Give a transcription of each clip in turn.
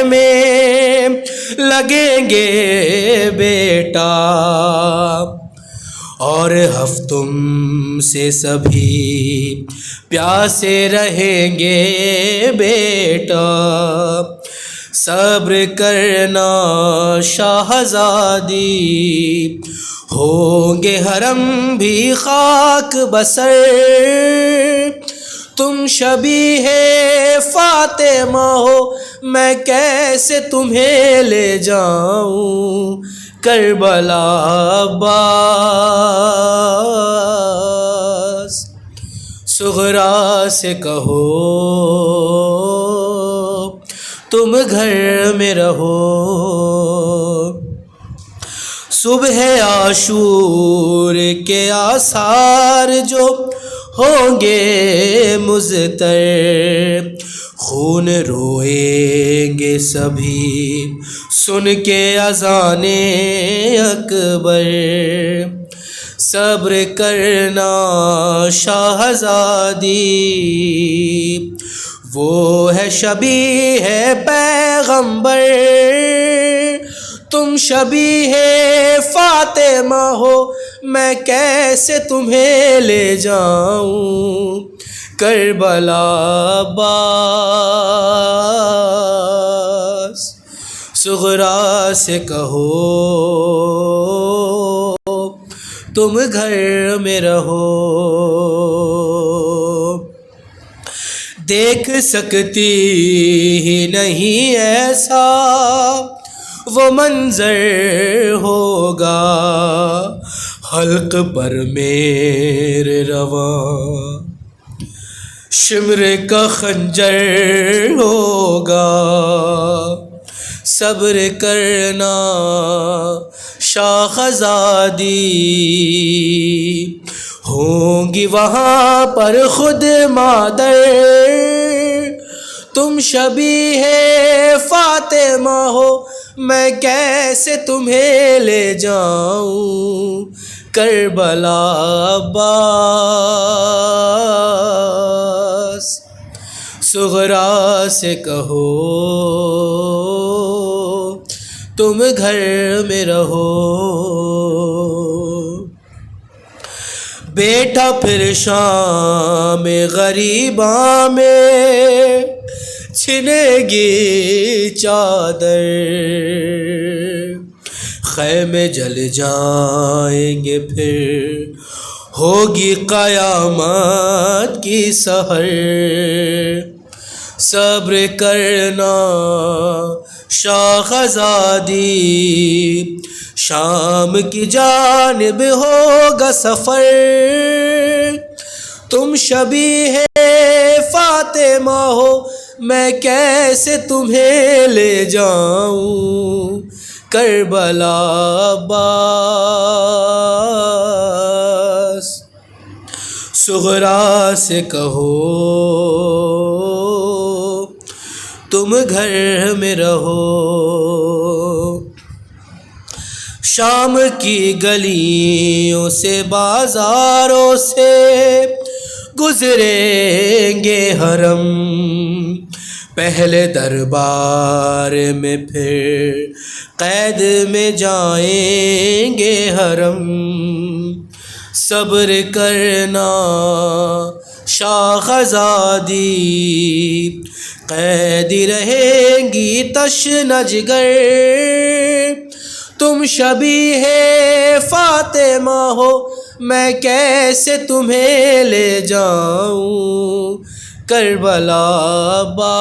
میں لگیں گے بیٹا، اور ہفتم سے سبھی پیاسے رہیں گے بیٹا۔ صبر کرنا شاہزادی، ہوں گے حرم بھی خاک بسر۔ تم شبیہ فاطمہ ہو، میں کیسے تمہیں لے جاؤں کربلا عباس۔ صغرا سے کہو تم گھر میں رہو، صبح عاشور کے آثار جو ہوں گے مضطر، خون روئیں گے سبھی سن کے اذان اکبر۔ صبر کرنا شاہزادی، وہ ہے شبیہ ہے پیغمبر۔ تم شبیہ فاطمہ ہو، میں کیسے تمہیں لے جاؤں کربلا عباس۔ صغرا سے کہو تم گھر میں رہو، دیکھ سکتی ہی نہیں ایسا وہ منظر ہوگا، حلق پر میرے رواں شمر کا خنجر ہوگا۔ صبر کرنا شاہزادی، ہوں گی وہاں پر خود مادر۔ تم شبیہ فاطمہ ہو، میں کیسے تمہیں لے جاؤں کربلا عباس۔ صغرا سے کہو تم گھر میں رہو، بیٹا پھر شام غریباں میں چھنے گی چادر، خیمے جل جائیں گے پھر ہوگی قیامت کی سحر۔ صبر کرنا شاہزادی، شام کی جانب ہوگا سفر۔ تم شبیہ فاطمہ ہو، میں کیسے تمہیں لے جاؤں کربلا عباس۔ صغرا سے کہو تم گھر میں رہو، شام کی گلیوں سے بازاروں سے گزریں گے حرم، پہلے دربار میں پھر قید میں جائیں گے حرم۔ صبر کرنا شاہزادی، قیدی رہیں گی تشنہ جگر۔ تم شبیہ فاطمہ ہو، میں کیسے تمہیں لے جاؤں کربلا عباس۔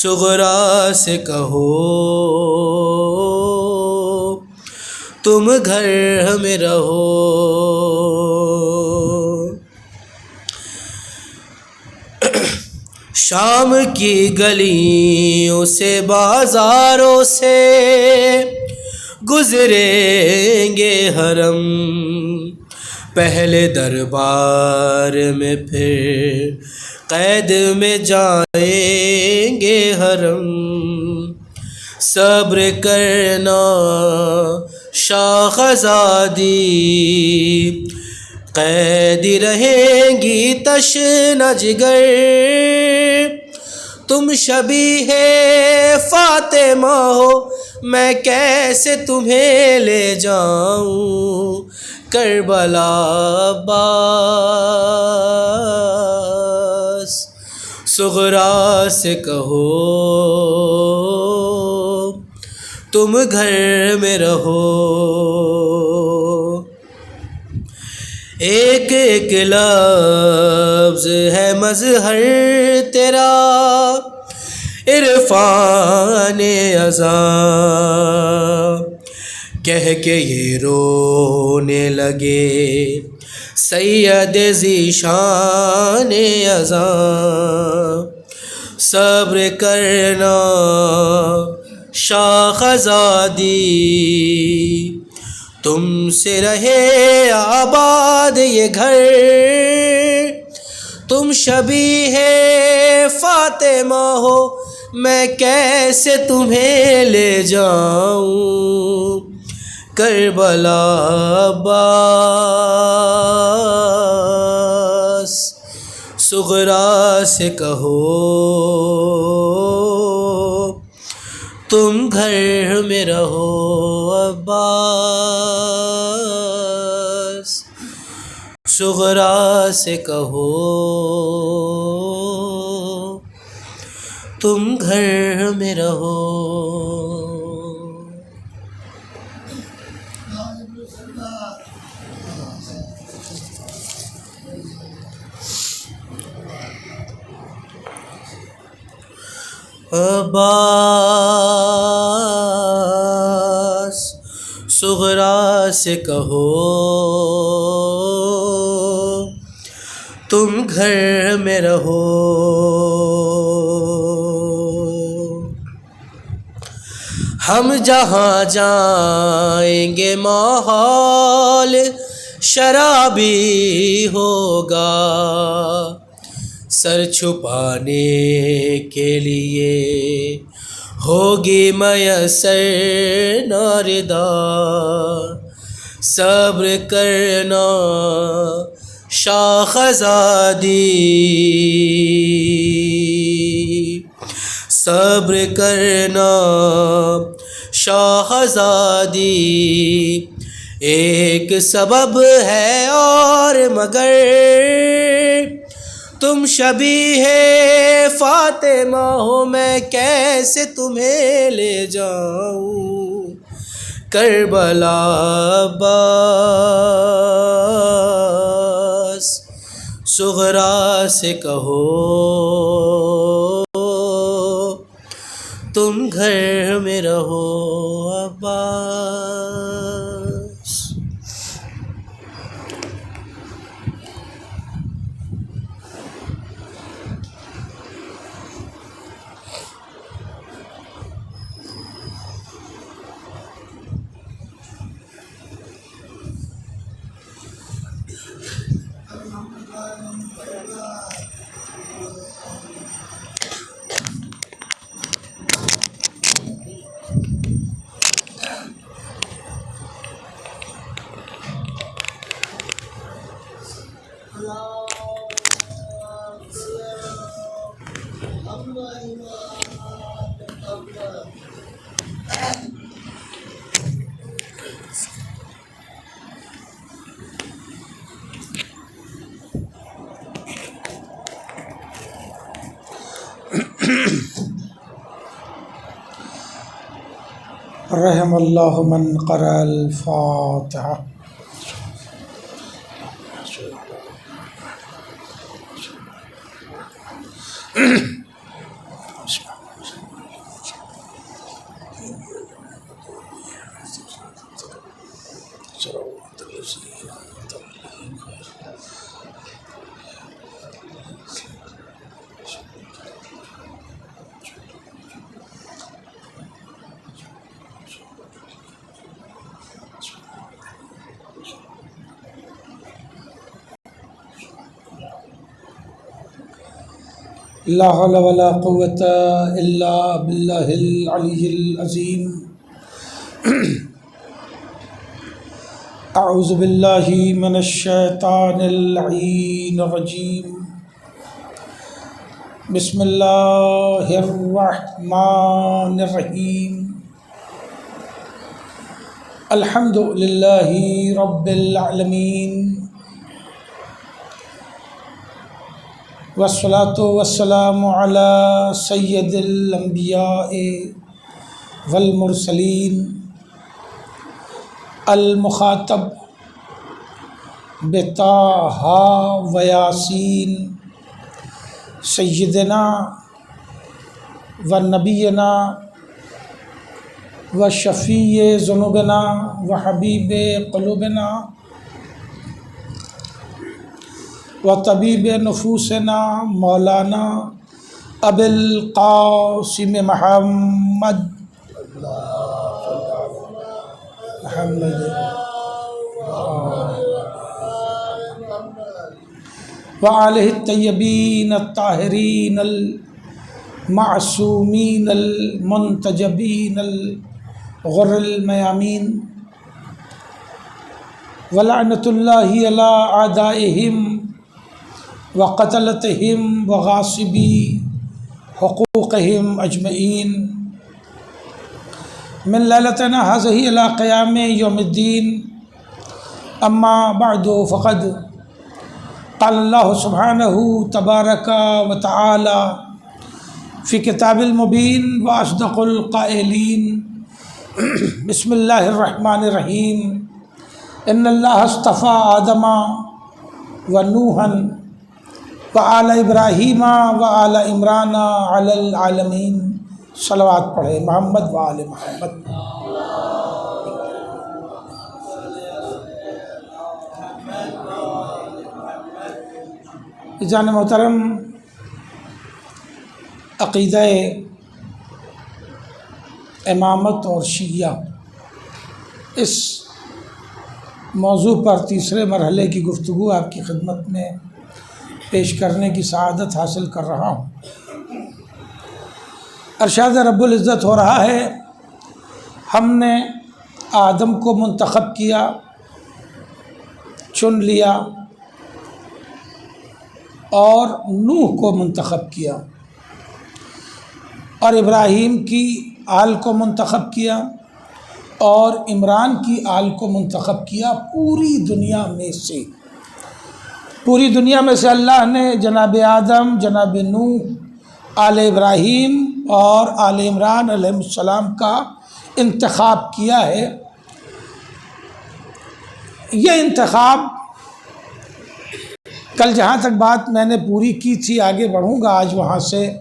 صغرا سے کہو تم گھر میں رہو، شام کی گلیوں سے بازاروں سے گزریں گے حرم، پہلے دربار میں پھر قید میں جائیں گے حرم۔ صبر کرنا شاہزادی، قیدی رہیں گی تشنہ جگر۔ تم شبیہ فاطمہ ہو میں کیسے تمہیں لے جاؤں کربلا عباس صغرا سے کہو تم گھر میں رہو ایک ایک لفظ ہے مظہر تیرا عرفان اذاں کہہ کے یہ رونے لگے سید ذیشان اذاں صبر کرنا شاخ زادی تم سے رہے آباد یہ گھر تم شبیہ فاطمہ ہو میں کیسے تمہیں لے جاؤں کربلا عباس صغرا سے کہو تم گھر میں رہو عباس صغرا سے کہو تم گھر میں رہو عباس صغرا سے کہو تم گھر میں رہو ہم جہاں جائیں گے ماحول شرابی ہوگا سر چھپانے کے لیے ہوگی میسر ناردا صبر کرنا شاخ زادی صبر کرنا شاخ زادی ایک سبب ہے اور مگر تم شبیہ فاطمہ ہو میں کیسے تمہیں لے جاؤں کربلا عباس صغرا سے کہو تم گھر میں رہو عباس رحم اللہ من قرأ الفاتحہ. لا حول ولا قوة الا باللہ العلی العظیم. اعوذ باللہ من الشیطان اللعین الرجیم. بسم اللہ الرحمن الرحیم الحمد للہ رب العالمین والصلاة والسلام علی سید الانبیاء والمرسلین المخاطب بطٰ و یاسین سیدنا و نبینا و شفیع ذنوبنا و حبیب قلوبنا و طبیب نفوسنا مولانا ابی القاسم محمد وآلہ الطیبین الطاہرین المعصومین المنتجبین الغر المیامین ولعنۃ اللہ علی اعدائہم وقتلتہم وغاصبی حقوقہم اجمعین من لیلتنا ھذہ الی قیام یوم الدین اما بعد فقد قال اللہ سبحانہ تبارک و تعالی فی کتاب المبین و اصدق القائلین بسم اللہ الرحمن الرحیم ان اللہ اصطفیٰ آدم و نوحا و آل ابراہیم و آل عمران علی العالمین صلوات پڑھیں محمد و آل محمد۔ جان محترم، عقیدہ امامت اور شیعہ، اس موضوع پر تیسرے مرحلے کی گفتگو آپ کی خدمت میں پیش کرنے کی سعادت حاصل کر رہا ہوں۔ ارشاد رب العزت ہو رہا ہے، ہم نے آدم کو منتخب کیا، چن لیا، اور نوح کو منتخب کیا، اور ابراہیم کی آل کو منتخب کیا، اور عمران کی آل کو منتخب کیا۔ پوری دنیا میں سے اللہ نے جناب آدم، جناب نوح، آل ابراہیم اور آل عمران علیہ السلام کا انتخاب کیا ہے۔ یہ انتخاب کل جہاں تک بات میں نے پوری کی تھی، آگے بڑھوں گا آج وہاں سے،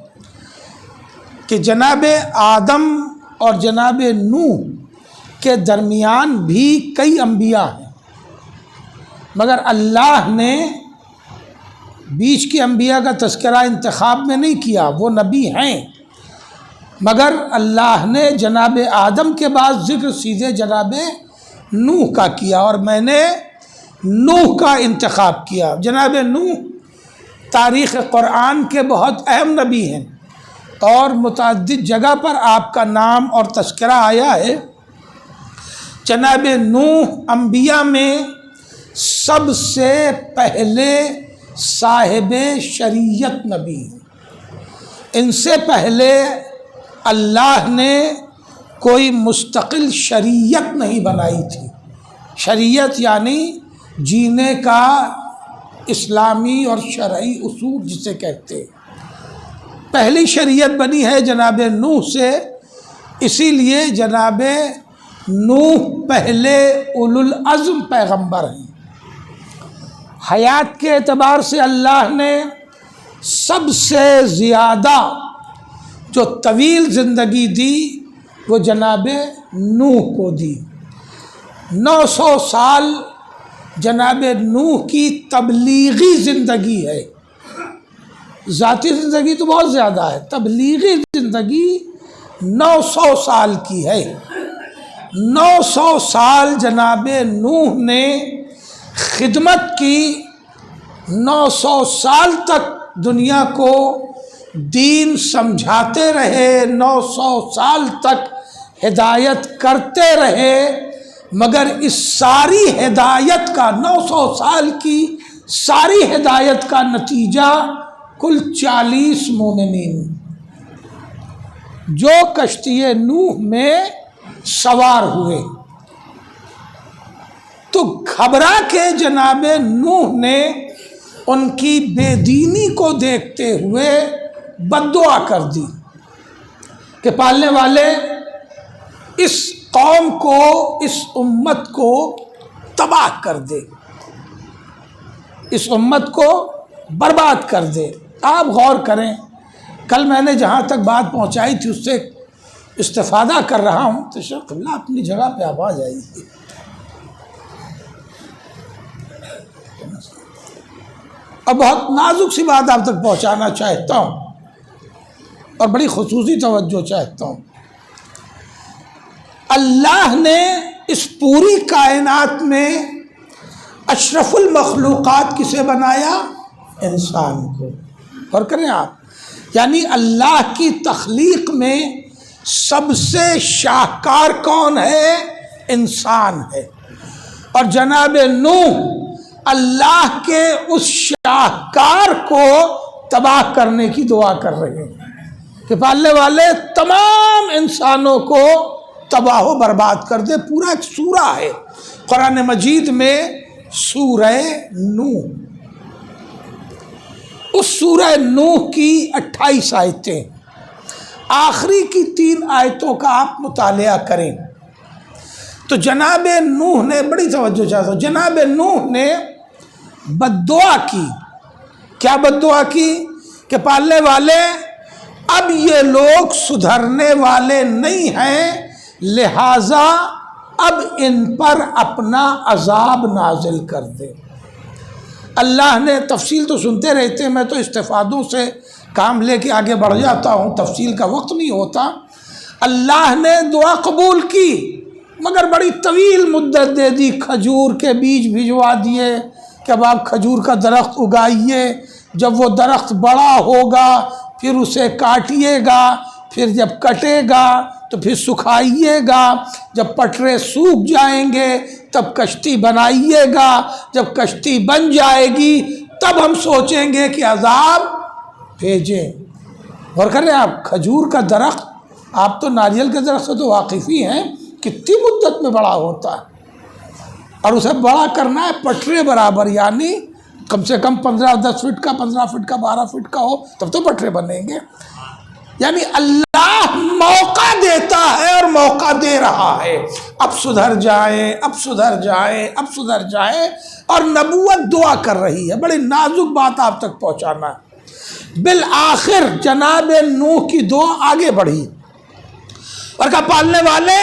کہ جناب آدم اور جناب نوح کے درمیان بھی کئی انبیاء ہیں، مگر اللہ نے بیچ کے انبیاء کا تذکرہ انتخاب میں نہیں کیا، وہ نبی ہیں، مگر اللہ نے جناب آدم کے بعد ذکر سیدھے جناب نوح کا کیا، اور میں نے نوح کا انتخاب کیا۔ جناب نوح تاریخ قرآن کے بہت اہم نبی ہیں، اور متعدد جگہ پر آپ کا نام اور تذکرہ آیا ہے۔ جناب نوح انبیاء میں سب سے پہلے صاحب شریعت نبی ہیں۔ ان سے پہلے اللہ نے کوئی مستقل شریعت نہیں بنائی تھی۔ شریعت یعنی جینے کا اسلامی اور شرعی اصول جسے کہتے ہیں۔ پہلی شریعت بنی ہے جناب نوح سے، اسی لیے جناب نوح پہلے اولو العزم پیغمبر ہیں۔ حیات کے اعتبار سے اللہ نے سب سے زیادہ جو طویل زندگی دی وہ جناب نوح کو دی۔ 900 سال جناب نوح کی تبلیغی زندگی ہے، ذاتی زندگی تو بہت زیادہ ہے، تبلیغی زندگی 900 سال کی ہے۔ 900 سال جناب نوح نے خدمت کی، 900 سال تک دنیا کو دین سمجھاتے رہے، 900 سال تک ہدایت کرتے رہے، مگر اس ساری ہدایت کا 900 سال کی ساری ہدایت کا نتیجہ کل 40 مومنین جو کشتی نوح میں سوار ہوئے، تو گھبرا کے جناب نوح نے ان کی بے دینی کو دیکھتے ہوئے بد دعا کر دی کہ پالنے والے اس قوم کو، اس امت کو تباہ کر دے، اس امت کو برباد کر دے۔ آپ غور کریں، کل میں نے جہاں تک بات پہنچائی تھی اس سے استفادہ کر رہا ہوں، تو شیخ اللہ اپنی جگہ پہ آپ آ جائیے۔ اب بہت نازک سی بات آپ تک پہنچانا چاہتا ہوں اور بڑی خصوصی توجہ چاہتا ہوں۔ اللہ نے اس پوری کائنات میں اشرف المخلوقات کسے بنایا؟ انسان کو۔ اور کریں آپ، یعنی اللہ کی تخلیق میں سب سے شاہکار کون ہے؟ انسان ہے۔ اور جناب نوح اللہ کے اس شاہکار کو تباہ کرنے کی دعا کر رہے ہیں کہ پالنے والے تمام انسانوں کو تباہ و برباد کر دے۔ پورا ایک سورہ ہے قرآن مجید میں، سورہ نوح۔ اس سورہ نوح کی 28 آیتیں، آخری کی 3 آیتوں کا آپ مطالعہ کریں تو جناب نوح نے، بڑی توجہ چاہتا ہوں، جناب نوح نے بد دعا کی۔ کیا بد دعا کی؟ کہ پالنے والے اب یہ لوگ سدھرنے والے نہیں ہیں، لہذا اب ان پر اپنا عذاب نازل کر دے۔ اللہ نے، تفصیل تو سنتے رہتے ہیں، میں تو استفادوں سے کام لے کے آگے بڑھ جاتا ہوں، تفصیل کا وقت نہیں ہوتا۔ اللہ نے دعا قبول کی مگر بڑی طویل مدت دے دی، کھجور کے بیج بھجوا دیے کہ اب آپ کھجور کا درخت اگائیے، جب وہ درخت بڑا ہوگا پھر اسے کاٹیے گا، پھر جب کٹے گا تو پھر سکھائیے گا، جب پٹرے سوکھ جائیں گے تب کشتی بنائیے گا، جب کشتی بن جائے گی تب ہم سوچیں گے کہ عذاب بھیجیں۔ اور کریں آپ، کھجور کا درخت، آپ تو ناریل کے درخت سے تو واقف ہی ہیں، کتنی مدت میں بڑا ہوتا ہے، اور اسے بڑا کرنا ہے پٹرے برابر، یعنی کم سے کم 10 فٹ کا، 15 فٹ کا، 12 فٹ کا ہو تب تو پٹرے بنیں گے۔ یعنی اللہ موقع دیتا ہے اور موقع دے رہا ہے، اب سدھر جائے، اب سدھر جائے، اب سدھر جائے، اور نبوت دعا کر رہی ہے۔ بڑی نازک بات آپ تک پہنچانا ہے۔ بالآخر جناب نوح کی دعا آگے بڑھی اور کہا پالنے والے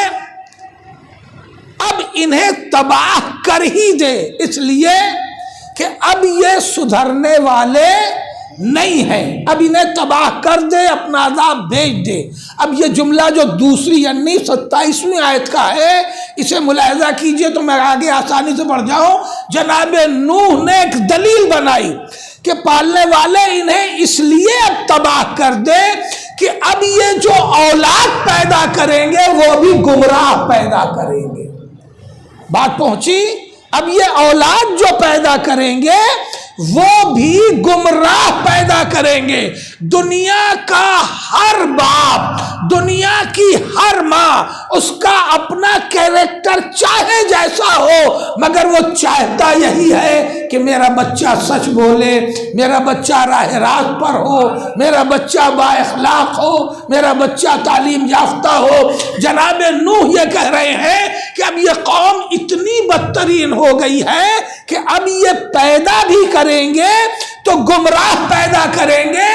اب انہیں تباہ کر ہی دے، اس لیے کہ اب یہ سدھرنے والے نہیں ہیں، اب انہیں تباہ کر دے، اپنا عذاب بھیج دے۔ اب یہ جملہ جو دوسری یعنی 27ویں آیت کا ہے، اسے ملاحظہ کیجئے تو میں آگے آسانی سے بڑھ جاؤں۔ جناب نوح نے ایک دلیل بنائی کہ پالنے والے انہیں اس لیے اب تباہ کر دے کہ اب یہ جو اولاد پیدا کریں گے وہ بھی گمراہ پیدا کریں گے۔ بات پہنچی؟ اب یہ اولاد جو پیدا کریں گے وہ بھی گمراہ پیدا کریں گے۔ دنیا کا ہر باپ، دنیا کی ہر ماں، اس کا اپنا کیریکٹر چاہے جیسا ہو مگر وہ چاہتا یہی ہے کہ میرا بچہ سچ بولے، میرا بچہ راہ راست پر ہو، میرا بچہ با اخلاق ہو، میرا بچہ تعلیم یافتہ ہو۔ جناب نوح یہ کہہ رہے ہیں کہ اب یہ قوم اتنی بدترین ہو گئی ہے کہ اب یہ پیدا بھی کریں گے تو گمراہ پیدا کریں گے،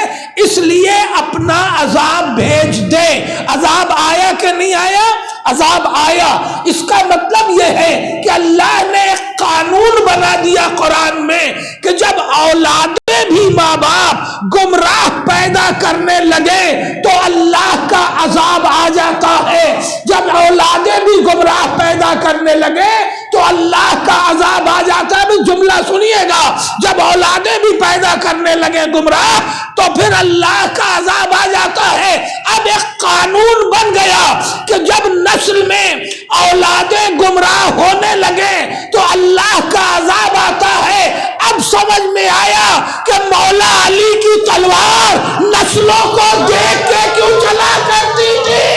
اس لیے اپنا عذاب بھیج دے۔ عذاب آیا کہ نہیں آیا؟ عذاب آیا۔ اس کا مطلب یہ ہے کہ اللہ نے ایک قانون بنا دیا قرآن میں کہ جب اولادیں بھی ماں باپ گمراہ پیدا کرنے لگے تو اللہ کا عذاب آ جاتا ہے۔ جب اولادیں بھی گمراہ پیدا کرنے لگے تو اللہ کا عذاب آ جاتا ہے۔ بھی جملہ سنیے گا، جب اولادیں بھی پیدا کرنے لگے گمراہ تو پھر اللہ کا عذاب آ جاتا ہے۔ اب ایک قانون بن گیا کہ جب نسل میں اولادیں گمراہ ہونے لگے تو اللہ کا عذاب آتا ہے۔ اب سمجھ میں آیا کہ مولا علی کی تلوار نسلوں کو دیکھ کے کیوں چلا کرتی تھی۔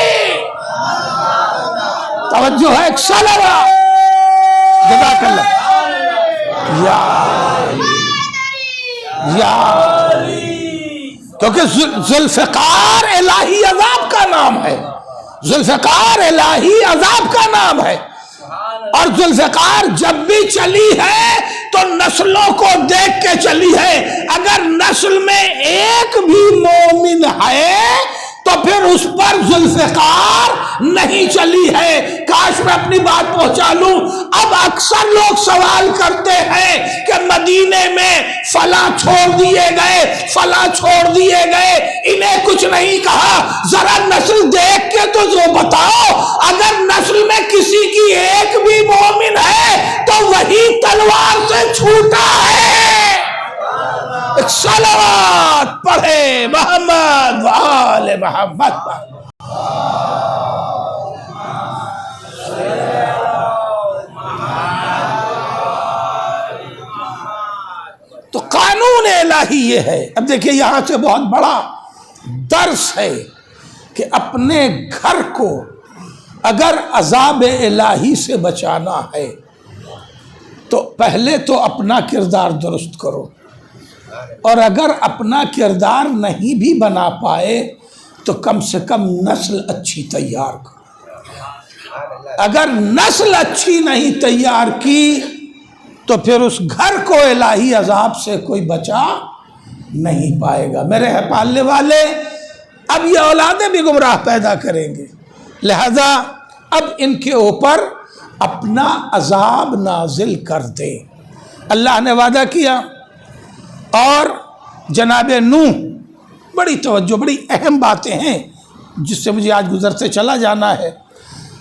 توجہ ہے، ایک سالہ جزاک اللہ کیونکہ ذوالفقار الہی عذاب کا نام ہے، ذوالفقار الہی عذاب کا نام ہے، اور ذوالفقار جب بھی چلی ہے تو نسلوں کو دیکھ کے چلی ہے۔ اگر نسل میں ایک بھی مومن ہے تو پھر اس پر ذوالفقار نہیں چلی ہے۔ کاش میں اپنی بات پہنچا لوں۔ اب اکثر لوگ سوال کرتے ہیں کہ مدینے میں فلاں چھوڑ دیے گئے، فلاں چھوڑ دیے گئے، انہیں کچھ نہیں کہا۔ ذرا نسل دیکھ کے تو جو بتاؤ، اگر نسل میں کسی کی ایک بھی مومن ہے تو وہی تلوار سے چھوٹا ہے۔ ایک صلوات پڑھے محمد وآل محمد پر۔ تو قانون الہی یہ ہے۔ اب دیکھیے یہاں سے بہت بڑا درس ہے کہ اپنے گھر کو اگر عذاب الہی سے بچانا ہے تو پہلے تو اپنا کردار درست کرو، اور اگر اپنا کردار نہیں بھی بنا پائے تو کم سے کم نسل اچھی تیار کرو۔ اگر نسل اچھی نہیں تیار کی تو پھر اس گھر کو الہی عذاب سے کوئی بچا نہیں پائے گا۔ میرے پالنے والے اب یہ اولادیں بھی گمراہ پیدا کریں گے، لہذا اب ان کے اوپر اپنا عذاب نازل کر دے۔ اللہ نے وعدہ کیا، اور جناب نوح، بڑی توجہ، بڑی اہم باتیں ہیں جس سے مجھے آج گزرتے چلا جانا ہے۔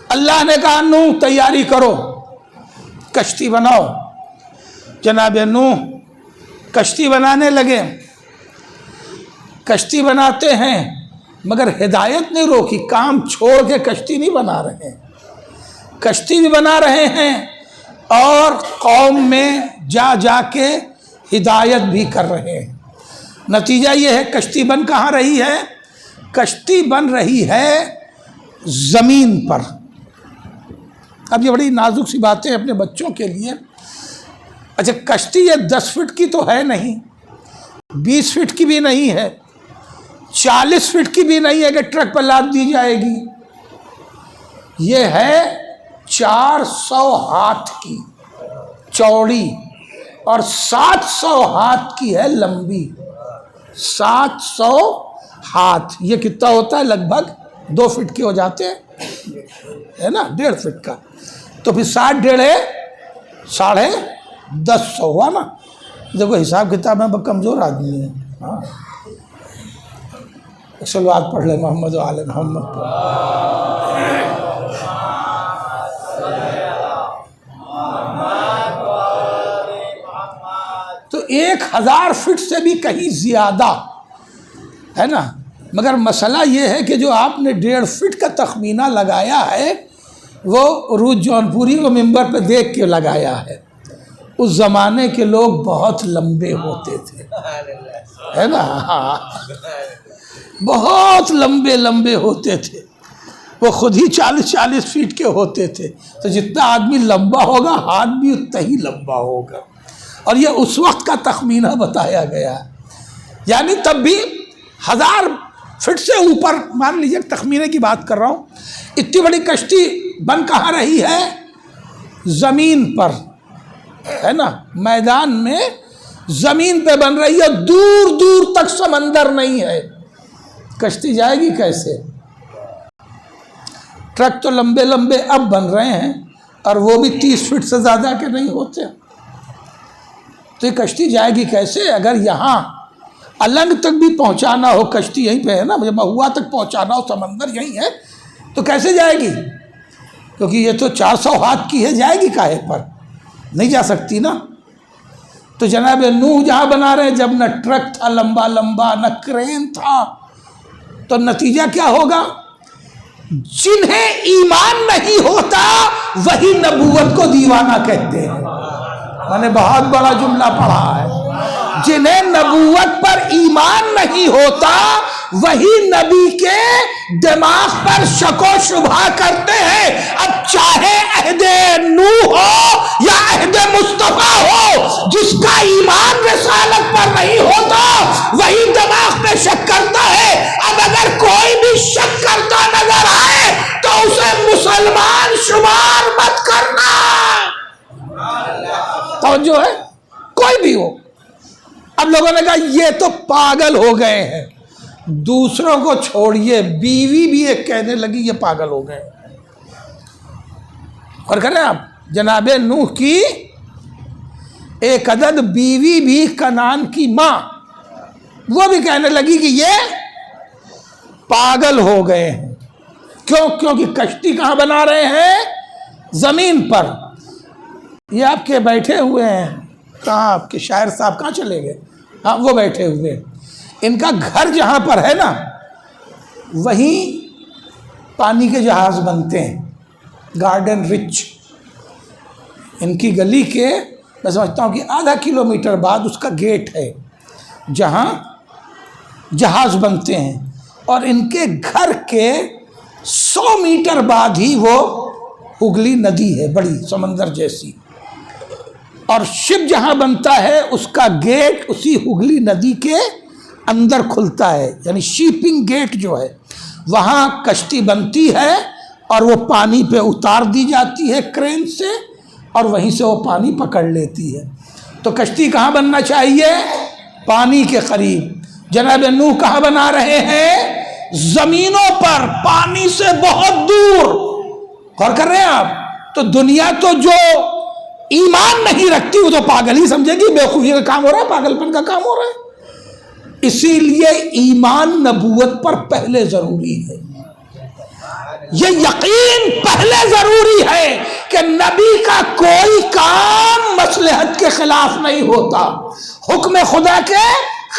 اللہ نے کہا نوح تیاری کرو، کشتی بناؤ۔ جناب نوح کشتی بنانے لگے، کشتی بناتے ہیں مگر ہدایت نہیں روکی، کام چھوڑ کے کشتی نہیں بنا رہے ہیں، کشتی بھی بنا رہے ہیں اور قوم میں جا جا کے ہدایت بھی کر رہے ہیں۔ نتیجہ یہ ہے کشتی بن کہاں رہی ہے؟ کشتی بن رہی ہے زمین پر۔ اب یہ بڑی نازک سی باتیں اپنے بچوں کے لیے۔ اچھا کشتی یہ 10 فٹ کی تو ہے نہیں، 20 فٹ کی بھی نہیں ہے، 40 فٹ کی بھی نہیں ہے کہ ٹرک پر لاد دی جائے گی۔ یہ ہے 400 ہاتھ کی چوڑی اور 700 ہاتھ کی ہے لمبی۔ 700 ہاتھ یہ کتنا ہوتا ہے؟ لگ بھگ 2 فٹ کے ہو جاتے ہیں، ہے نا، 1.5 فٹ کا، تو پھر 60 ڈیڑھے 10.5 ہوا نا۔ دیکھو حساب کتاب میں کمزور آدمی ہے۔ ہاں صلوات پڑھ لے محمد و آل محمد پر۔ تو 1000 فٹ سے بھی کہیں زیادہ ہے نا، مگر مسئلہ یہ ہے کہ جو آپ نے 1.5 فٹ کا تخمینہ لگایا ہے وہ عروج جونپوری کو ممبر پہ دیکھ کے لگایا ہے۔ اس زمانے کے لوگ بہت لمبے ہوتے تھے، ہے نا، بہت لمبے ہوتے تھے، وہ خود ہی 40 فٹ کے ہوتے تھے۔ تو جتنا آدمی لمبا ہوگا ہاتھ بھی اتنا ہی لمبا ہوگا، اور یہ اس وقت کا تخمینہ بتایا گیا ہے۔ یعنی تب بھی 1000 فٹ سے اوپر مان لیجیے تخمینے کی بات کر رہا ہوں۔ اتنی بڑی کشتی بن کہاں رہی ہے؟ زمین پر، ہے نا، میدان میں زمین پہ بن رہی ہے، دور دور تک سمندر نہیں ہے۔ کشتی جائے گی کیسے؟ ٹرک تو لمبے اب بن رہے ہیں اور وہ بھی 30 فٹ سے زیادہ کے نہیں ہوتے، تو یہ کشتی جائے گی کیسے؟ اگر یہاں النگ تک بھی پہنچانا ہو، کشتی یہیں پہ ہے نا، مجھے مہوا تک پہنچانا ہو، سمندر یہیں ہے، تو کیسے جائے گی؟ کیونکہ یہ تو 400 ہاتھ کی ہے، جائے گی کاہے پر؟ نہیں جا سکتی نا۔ تو جناب نوح جہاں بنا رہے ہیں، جب نہ ٹرک تھا لمبا نہ کرین تھا، تو نتیجہ کیا ہوگا؟ جنہیں ایمان نہیں ہوتا وہی نبوت کو دیوانہ کہتے ہیں. میں نے بہت بڑا جملہ پڑھا ہے. جنہیں نبوت پر ایمان نہیں ہوتا وہی نبی کے دماغ پر شک و شبہ کرتے ہیں. اب چاہے عہد نوح ہو یا عہد مصطفیٰ ہو، جس کا ایمان رسالت پر نہیں ہوتا وہی دماغ پہ شک کرتا ہے. اب اگر کوئی بھی شک کرتا نظر آئے تو اسے مسلمان شمار مت کرنا. توجہ ہے؟ کوئی بھی ہو. اب لوگوں نے کہا یہ تو پاگل ہو گئے ہیں. دوسروں کو چھوڑیے، بیوی بھی ایک کہنے لگی یہ پاگل ہو گئے. اور کریں آپ جناب نوح کی ایک عدد بیوی بھی کنعان کی ماں، وہ بھی کہنے لگی کہ یہ پاگل ہو گئے ہیں. کیوں؟ کیونکہ کشتی کہاں بنا رہے ہیں؟ زمین پر. یہ آپ کے بیٹھے ہوئے ہیں، کہاں آپ کے شاعر صاحب کہاں چلے گئے؟ ہاں وہ بیٹھے ہوئے. ان کا گھر جہاں پر ہے نا وہیں پانی کے جہاز بنتے ہیں. گارڈن رچ ان کی گلی کے میں سمجھتا ہوں کہ آدھا کلومیٹر بعد اس کا گیٹ ہے جہاں جہاز بنتے ہیں. اور ان کے گھر کے 100 میٹر بعد ہی وہ ہگلی ندی ہے، بڑی سمندر جیسی. اور شپ جہاں بنتا ہے اس کا گیٹ اسی ہگلی ندی کے اندر کھلتا ہے. یعنی شیپنگ گیٹ جو ہے وہاں کشتی بنتی ہے اور وہ پانی پہ اتار دی جاتی ہے کرین سے، اور وہیں سے وہ پانی پکڑ لیتی ہے. تو کشتی کہاں بننا چاہیے؟ پانی کے قریب. جناب نوح کہاں بنا رہے ہیں؟ زمینوں پر، پانی سے بہت دور. غور کر رہے ہیں آپ؟ تو دنیا تو جو ایمان نہیں رکھتی وہ تو پاگل ہی سمجھے گی. بیوقوفی کا کام ہو رہا ہے، پاگل پن کا کام ہو رہا ہے. اسی لیے ایمان نبوت پر پہلے ضروری ہے. یہ یقین پہلے ضروری ہے کہ نبی کا کوئی کام مصلحت کے خلاف نہیں ہوتا، حکم خدا کے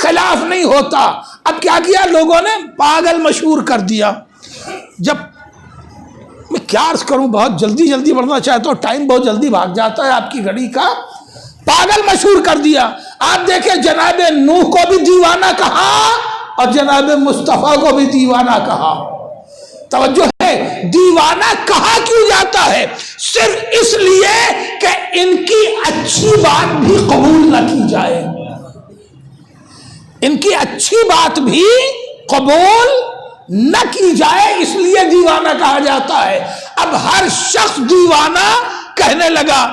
خلاف نہیں ہوتا. اب کیا کیا لوگوں نے؟ پاگل مشہور کر دیا. جب میں کیا عرض کروں، بہت جلدی بڑھنا چاہتا ہوں، ٹائم بہت جلدی بھاگ جاتا ہے آپ کی گھڑی کا. پاگل مشہور کر دیا. آپ دیکھیں جناب نوح کو بھی دیوانہ کہا اور جناب مصطفیٰ کو بھی دیوانہ کہا. توجہ ہے؟ دیوانہ کہا کیوں جاتا ہے؟ صرف اس لیے کہ ان کی اچھی بات بھی قبول نہ کی جائے. ان کی اچھی بات بھی قبول نہ کی جائے، اس لیے دیوانہ کہا جاتا ہے. اب ہر شخص دیوانہ کہنے لگا.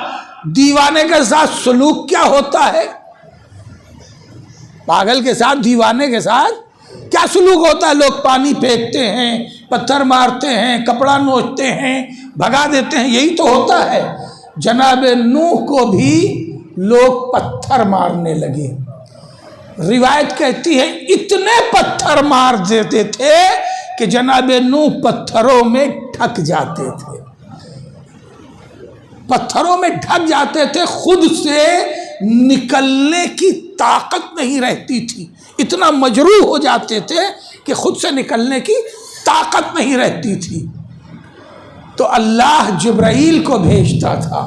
دیوانے کے ساتھ سلوک کیا ہوتا ہے؟ پاگل کے ساتھ، دیوانے کے ساتھ کیا سلوک ہوتا ہے؟ لوگ پانی پھینکتے ہیں، پتھر مارتے ہیں، کپڑا نوچتے ہیں، بھگا دیتے ہیں. یہی تو ہوتا ہے. جناب نوح کو بھی لوگ پتھر مارنے لگے. روایت کہتی ہے اتنے پتھر مار دیتے تھے کہ جناب نوح پتھروں میں ڈھک جاتے تھے. پتھروں میں ڈھک جاتے تھے، خود سے نکلنے کی طاقت نہیں رہتی تھی. اتنا مجروح ہو جاتے تھے کہ خود سے نکلنے کی طاقت نہیں رہتی تھی. تو اللہ جبرائیل کو بھیجتا تھا.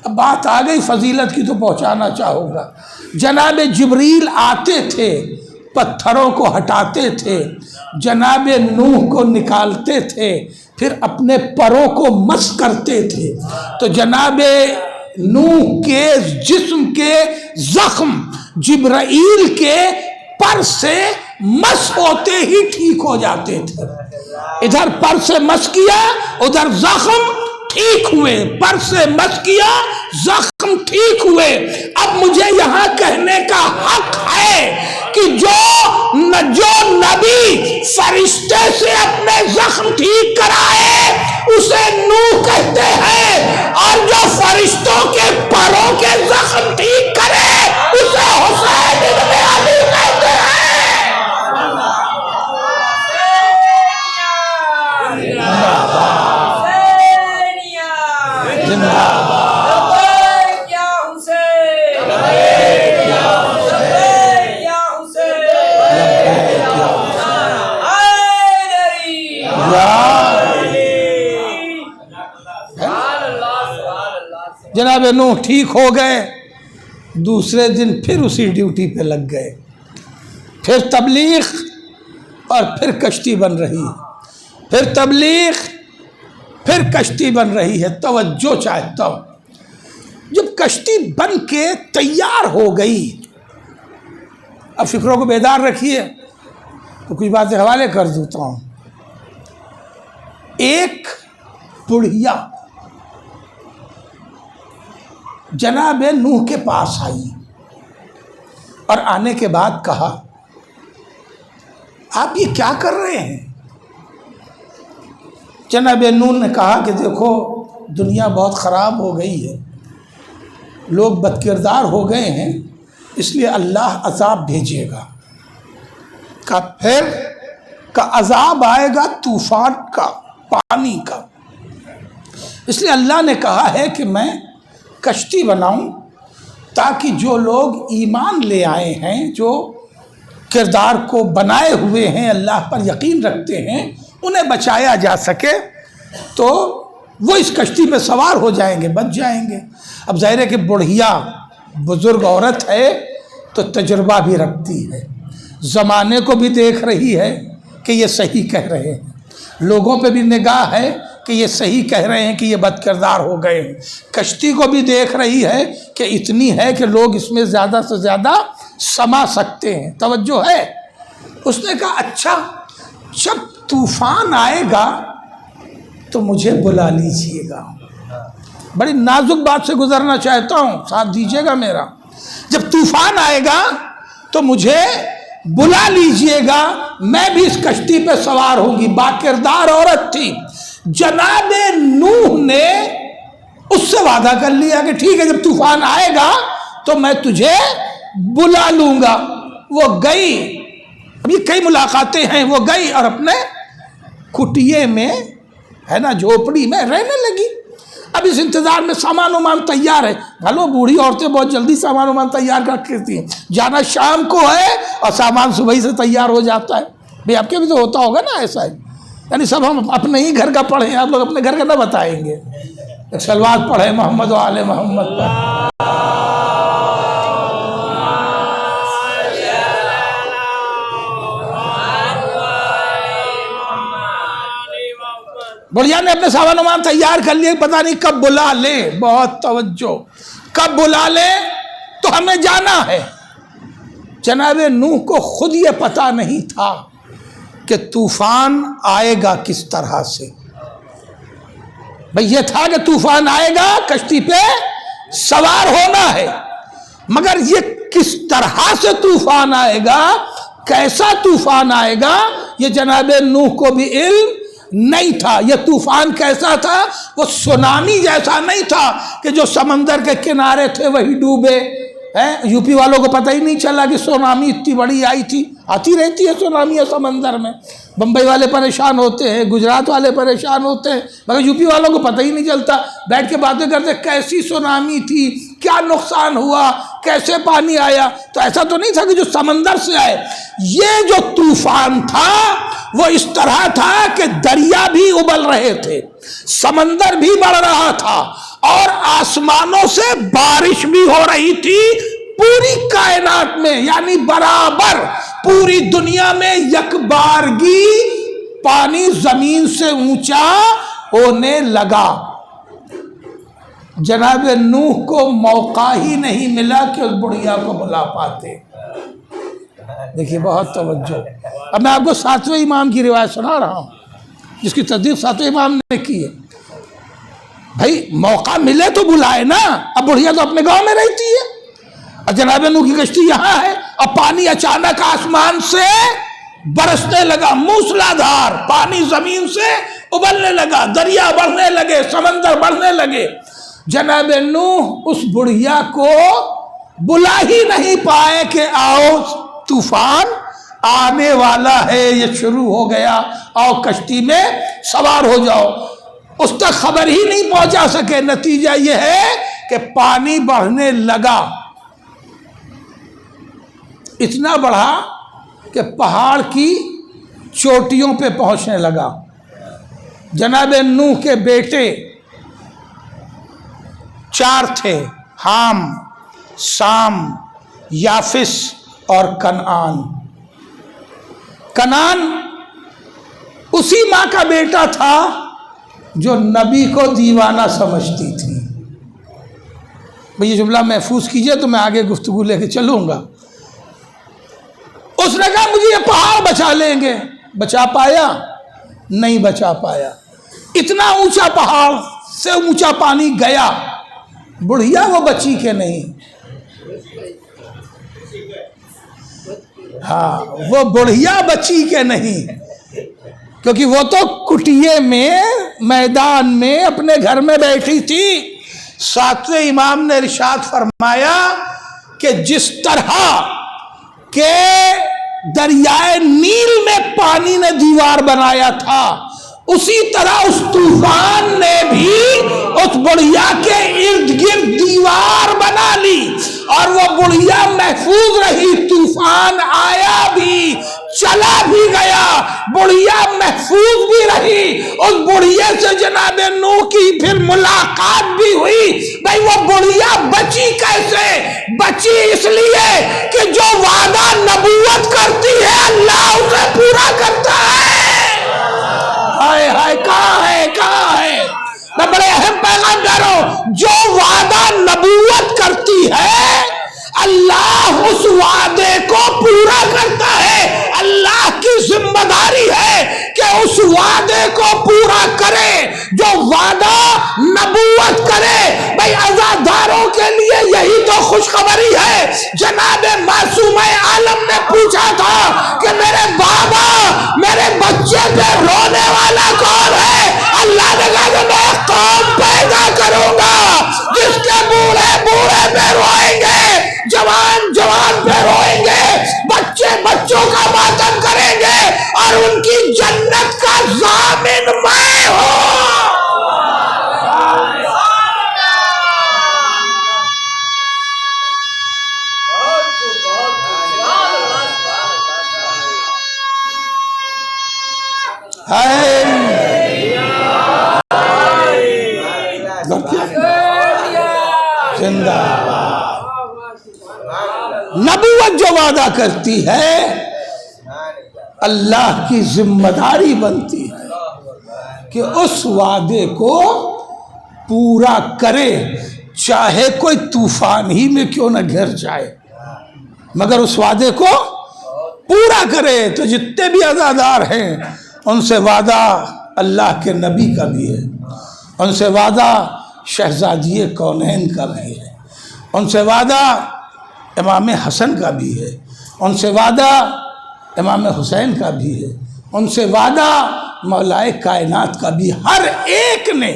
اب بات آ گئی فضیلت کی تو پہنچانا چاہوں گا. جناب جبریل آتے تھے، پتھروں کو ہٹاتے تھے، جناب نوح کو نکالتے تھے، پھر اپنے پروں کو مس کرتے تھے. تو جناب نوح کے جسم کے زخم جبرائیل کے پر سے مس ہوتے ہی ٹھیک ہو جاتے تھے. ادھر پر سے مس کیا، ادھر زخم ٹھیک ہوئے، پر سے مس کیا، زخم ٹھیک ہوئے. اب مجھے یہاں کہنے کا حق ہے کہ جو نبی فرشتے سے اپنے زخم ٹھیک کرائے اسے نوح کہتے ہیں، اور جو فرشتوں کے پروں کے زخم ٹھیک کرے اسے حسین ابن علی کہتے ہیں. جناب نوح ٹھیک ہو گئے، دوسرے دن پھر اسی ڈیوٹی پہ لگ گئے، پھر تبلیغ اور پھر کشتی بن رہی ہے، پھر تبلیغ پھر کشتی بن رہی ہے۔ توجہ چاہتا ہوں، جب کشتی بن کے تیار ہو گئی، اب فکروں کو بیدار رکھیے تو کچھ باتیں حوالے کر دیتا ہوں۔ ایک بڑھیا جناب نوح کے پاس آئی اور آنے کے بعد کہا آپ یہ کیا کر رہے ہیں؟ جناب نوح نے کہا کہ دیکھو دنیا بہت خراب ہو گئی ہے، لوگ بد کردار ہو گئے ہیں، اس لیے اللہ عذاب بھیجے گا۔ کہ پھر کا عذاب آئے گا طوفان کا، پانی کا، اس لیے اللہ نے کہا ہے کہ میں کشتی بناؤں تاکہ جو لوگ ایمان لے آئے ہیں، جو کردار کو بنائے ہوئے ہیں، اللہ پر یقین رکھتے ہیں، انہیں بچایا جا سکے، تو وہ اس کشتی پہ سوار ہو جائیں گے، بچ جائیں گے۔ اب ظاہر ہے کہ بڑھیا بزرگ عورت ہے تو تجربہ بھی رکھتی ہے، زمانے کو بھی دیکھ رہی ہے کہ یہ صحیح کہہ رہے ہیں، لوگوں پہ بھی نگاہ ہے کہ یہ صحیح کہہ رہے ہیں کہ یہ بد کردار ہو گئے ہیں، کشتی کو بھی دیکھ رہی ہے کہ اتنی ہے کہ لوگ اس میں زیادہ سے زیادہ سما سکتے ہیں۔ توجہ ہے؟ اس نے کہا اچھا جب طوفان آئے گا تو مجھے بلا لیجئے گا۔ بڑی نازک بات سے گزرنا چاہتا ہوں، ساتھ دیجئے گا میرا۔ جب طوفان آئے گا تو مجھے بلا لیجئے گا، میں بھی اس کشتی پہ سوار ہوں گی۔ باکردار عورت تھی، جناب نوح نے اس سے وعدہ کر لیا کہ ٹھیک ہے جب طوفان آئے گا تو میں تجھے بلا لوں گا۔ وہ گئی، اب یہ کئی ملاقاتیں ہیں، وہ گئی اور اپنے کٹیے میں ہے نا، جھوپڑی میں رہنے لگی۔ اب اس انتظار میں سامان ومان تیار ہے، بھلو بوڑھی عورتیں بہت جلدی سامان ومان تیار کر کرتی ہیں، جانا شام کو ہے اور سامان صبح ہی سے تیار ہو جاتا ہے۔ بھئی آپ کے بھی تو ہوتا ہوگا نا ایسا ہی، یعنی سب ہم اپنے ہی گھر کا پڑھیں، آپ لوگ اپنے گھر کا نہ بتائیں گے۔ ایک صلوات پڑھیں محمد و آل محمد پر۔ بڑھیا نے اپنے سامان ومان تیار کر لیے، پتہ نہیں کب بلا لے، بہت توجہ، کب بلا لے تو ہمیں جانا ہے۔ جناب نوح کو خود یہ پتہ نہیں تھا کہ طوفان آئے گا کس طرح سے۔ بھئی یہ تھا کہ طوفان آئے گا، کشتی پہ سوار ہونا ہے، مگر یہ کس طرح سے طوفان آئے گا، کیسا طوفان آئے گا، یہ جناب نوح کو بھی علم نہیں تھا۔ یہ طوفان کیسا تھا؟ وہ سونامی جیسا نہیں تھا کہ جو سمندر کے کنارے تھے وہی ڈوبے۔ یو پی والوں کو پتہ ہی نہیں چلا کہ سونامی اتنی بڑی آئی تھی، آتی رہتی ہے سونامیاں سمندر میں، بمبئی والے پریشان ہوتے ہیں، گجرات والے پریشان ہوتے ہیں، مگر یو پی والوں کو پتہ ہی نہیں چلتا، بیٹھ کے باتیں کرتے کیسی سونامی تھی، کیا نقصان ہوا، کیسے پانی آیا۔ تو ایسا تو نہیں تھا کہ جو سمندر سے آئے، یہ جو طوفان تھا وہ اس طرح تھا کہ دریا بھی ابل رہے تھے، سمندر بھی بڑھ رہا تھا اور آسمانوں سے بارش بھی ہو رہی تھی، پوری کائنات میں یعنی برابر پوری دنیا میں یکبارگی پانی زمین سے اونچا ہونے لگا۔ جناب نوح کو موقع ہی نہیں ملا کہ اس بڑھیا کو بلا پاتے۔ دیکھیے بہت توجہ۔ اب میں آپ کو 7ویں امام کی روایت سنا رہا ہوں جس کی تصدیق 7ویں امام نے کی ہے۔ بھائی موقع ملے تو بلائے نا، اب بڑھیا تو اپنے گاؤں میں رہتی ہے اور جناب نوح کی کشتی یہاں ہے، اب پانی اچانک آسمان سے برسنے لگا، موسلادھار پانی زمین سے ابلنے لگا، دریا بڑھنے لگے، سمندر بڑھنے لگے۔ جناب نوح اس بڑھیا کو بلا ہی نہیں پائے کہ آؤ طوفان آنے والا ہے، یہ شروع ہو گیا، آؤ کشتی میں سوار ہو جاؤ۔ اس تک خبر ہی نہیں پہنچا سکے۔ نتیجہ یہ ہے کہ پانی بڑھنے لگا، اتنا بڑھا کہ پہاڑ کی چوٹیوں پہ پہنچنے لگا۔ جناب نوح کے بیٹے چار تھے، حام، سام، یافس اور کنعان۔ کنعان اسی ماں کا بیٹا تھا جو نبی کو دیوانہ سمجھتی تھی۔ بھئی یہ جملہ محفوظ کیجئے تو میں آگے گفتگو لے کے چلوں گا۔ اس نے کہا مجھے یہ پہاڑ بچا لیں گے، بچا پایا؟ نہیں بچا پایا۔ اتنا اونچا پہاڑ سے اونچا پانی گیا، بڑھیا وہ بچی کہ نہیں؟ ہاں وہ بڑھیا بچی کہ نہیں؟ کیونکہ وہ تو کٹیے میں، میدان میں، اپنے گھر میں بیٹھی تھی۔ ساتویں امام نے ارشاد فرمایا کہ جس طرح کہ دریائے نیل میں پانی نے دیوار بنایا تھا، اسی طرح اس طوفان نے بھی اس بڑھیا کے ارد گرد دیوار بنا لی، اور وہ بڑھیا محفوظ رہی۔ طوفان آیا بھی، چلا بھی گیا، بڑھیا محفوظ بھی رہی۔ اس بڑھیا سے جناب نوح کی پھر ملاقات بھی ہوئی۔ بھائی وہ بڑھیا بچی کیسے؟ بچی اس لیے کہ جو وعدہ نبوت کرتی ہے اللہ اسے پورا کرتا ہے۔ ہائے ہائے، کہاں ہے؟ میں بڑے اہم پیغام دے رہا ہوں، جو وعدہ نبوت کرتی ہے اللہ اس وعدے کو پورا کرتا ہے۔ اللہ کی ذمہ داری ہے کہ اس وعدے کو پورا کرے جو وعدہ نبوت کرے۔ بھائی عزاداروں کے لیے یہی تو خوشخبری ہے۔ جناب معصوم عالم نے پوچھا تھا کہ میرے بابا، میرے بچے پہ رونے والا کون ہے؟ اللہ نے کہا کہ میں قوم پیدا کروں گا جس کے بوڑھے بوڑھے پہ روئیں گے، جوان جوان پہ روئیں گے، بچے بچوں کا ماتم کریں گے، اور ان کی جنت کا ضامن میں ہوں۔ زندہ نبوت جو وعدہ کرتی ہے اللہ کی ذمہ داری بنتی ہے کہ اس وعدے کو پورا کرے، چاہے کوئی طوفان ہی میں کیوں نہ گھر جائے، مگر اس وعدے کو پورا کرے۔ تو جتنے بھی عزادار ہیں ان سے وعدہ اللہ کے نبی کا بھی ہے، ان سے وعدہ شہزادی کونین کا بھی ہے، ان سے وعدہ امام حسن کا بھی ہے، ان سے وعدہ امام حسین کا بھی ہے، ان سے وعدہ مولائے کائنات کا بھی۔ ہر ایک نے،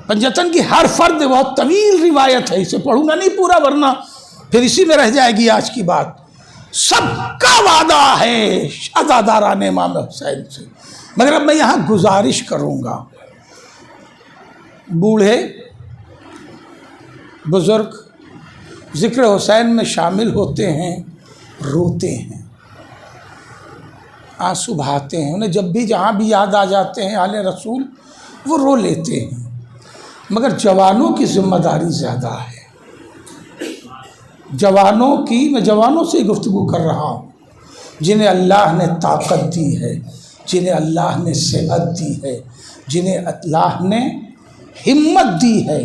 پنجتن کی ہر فرد، بہت طویل روایت ہے، اسے پڑھوں گا نہیں پورا ورنہ پھر اسی میں رہ جائے گی آج کی بات۔ سب کا وعدہ ہے عزاداران امام حسین سے۔ مگر اب میں یہاں گزارش کروں گا، بوڑھے بزرگ ذکر حسین میں شامل ہوتے ہیں، روتے ہیں، آنسو بہاتے ہیں، انہیں جب بھی جہاں بھی یاد آ جاتے ہیں آل رسول وہ رو لیتے ہیں۔ مگر جوانوں کی ذمہ داری زیادہ ہے۔ جوانوں کی، میں جوانوں سے گفتگو کر رہا ہوں جنہیں اللہ نے طاقت دی ہے، جنہیں اللہ نے صحت دی ہے، جنہیں اللہ نے ہمت دی ہے،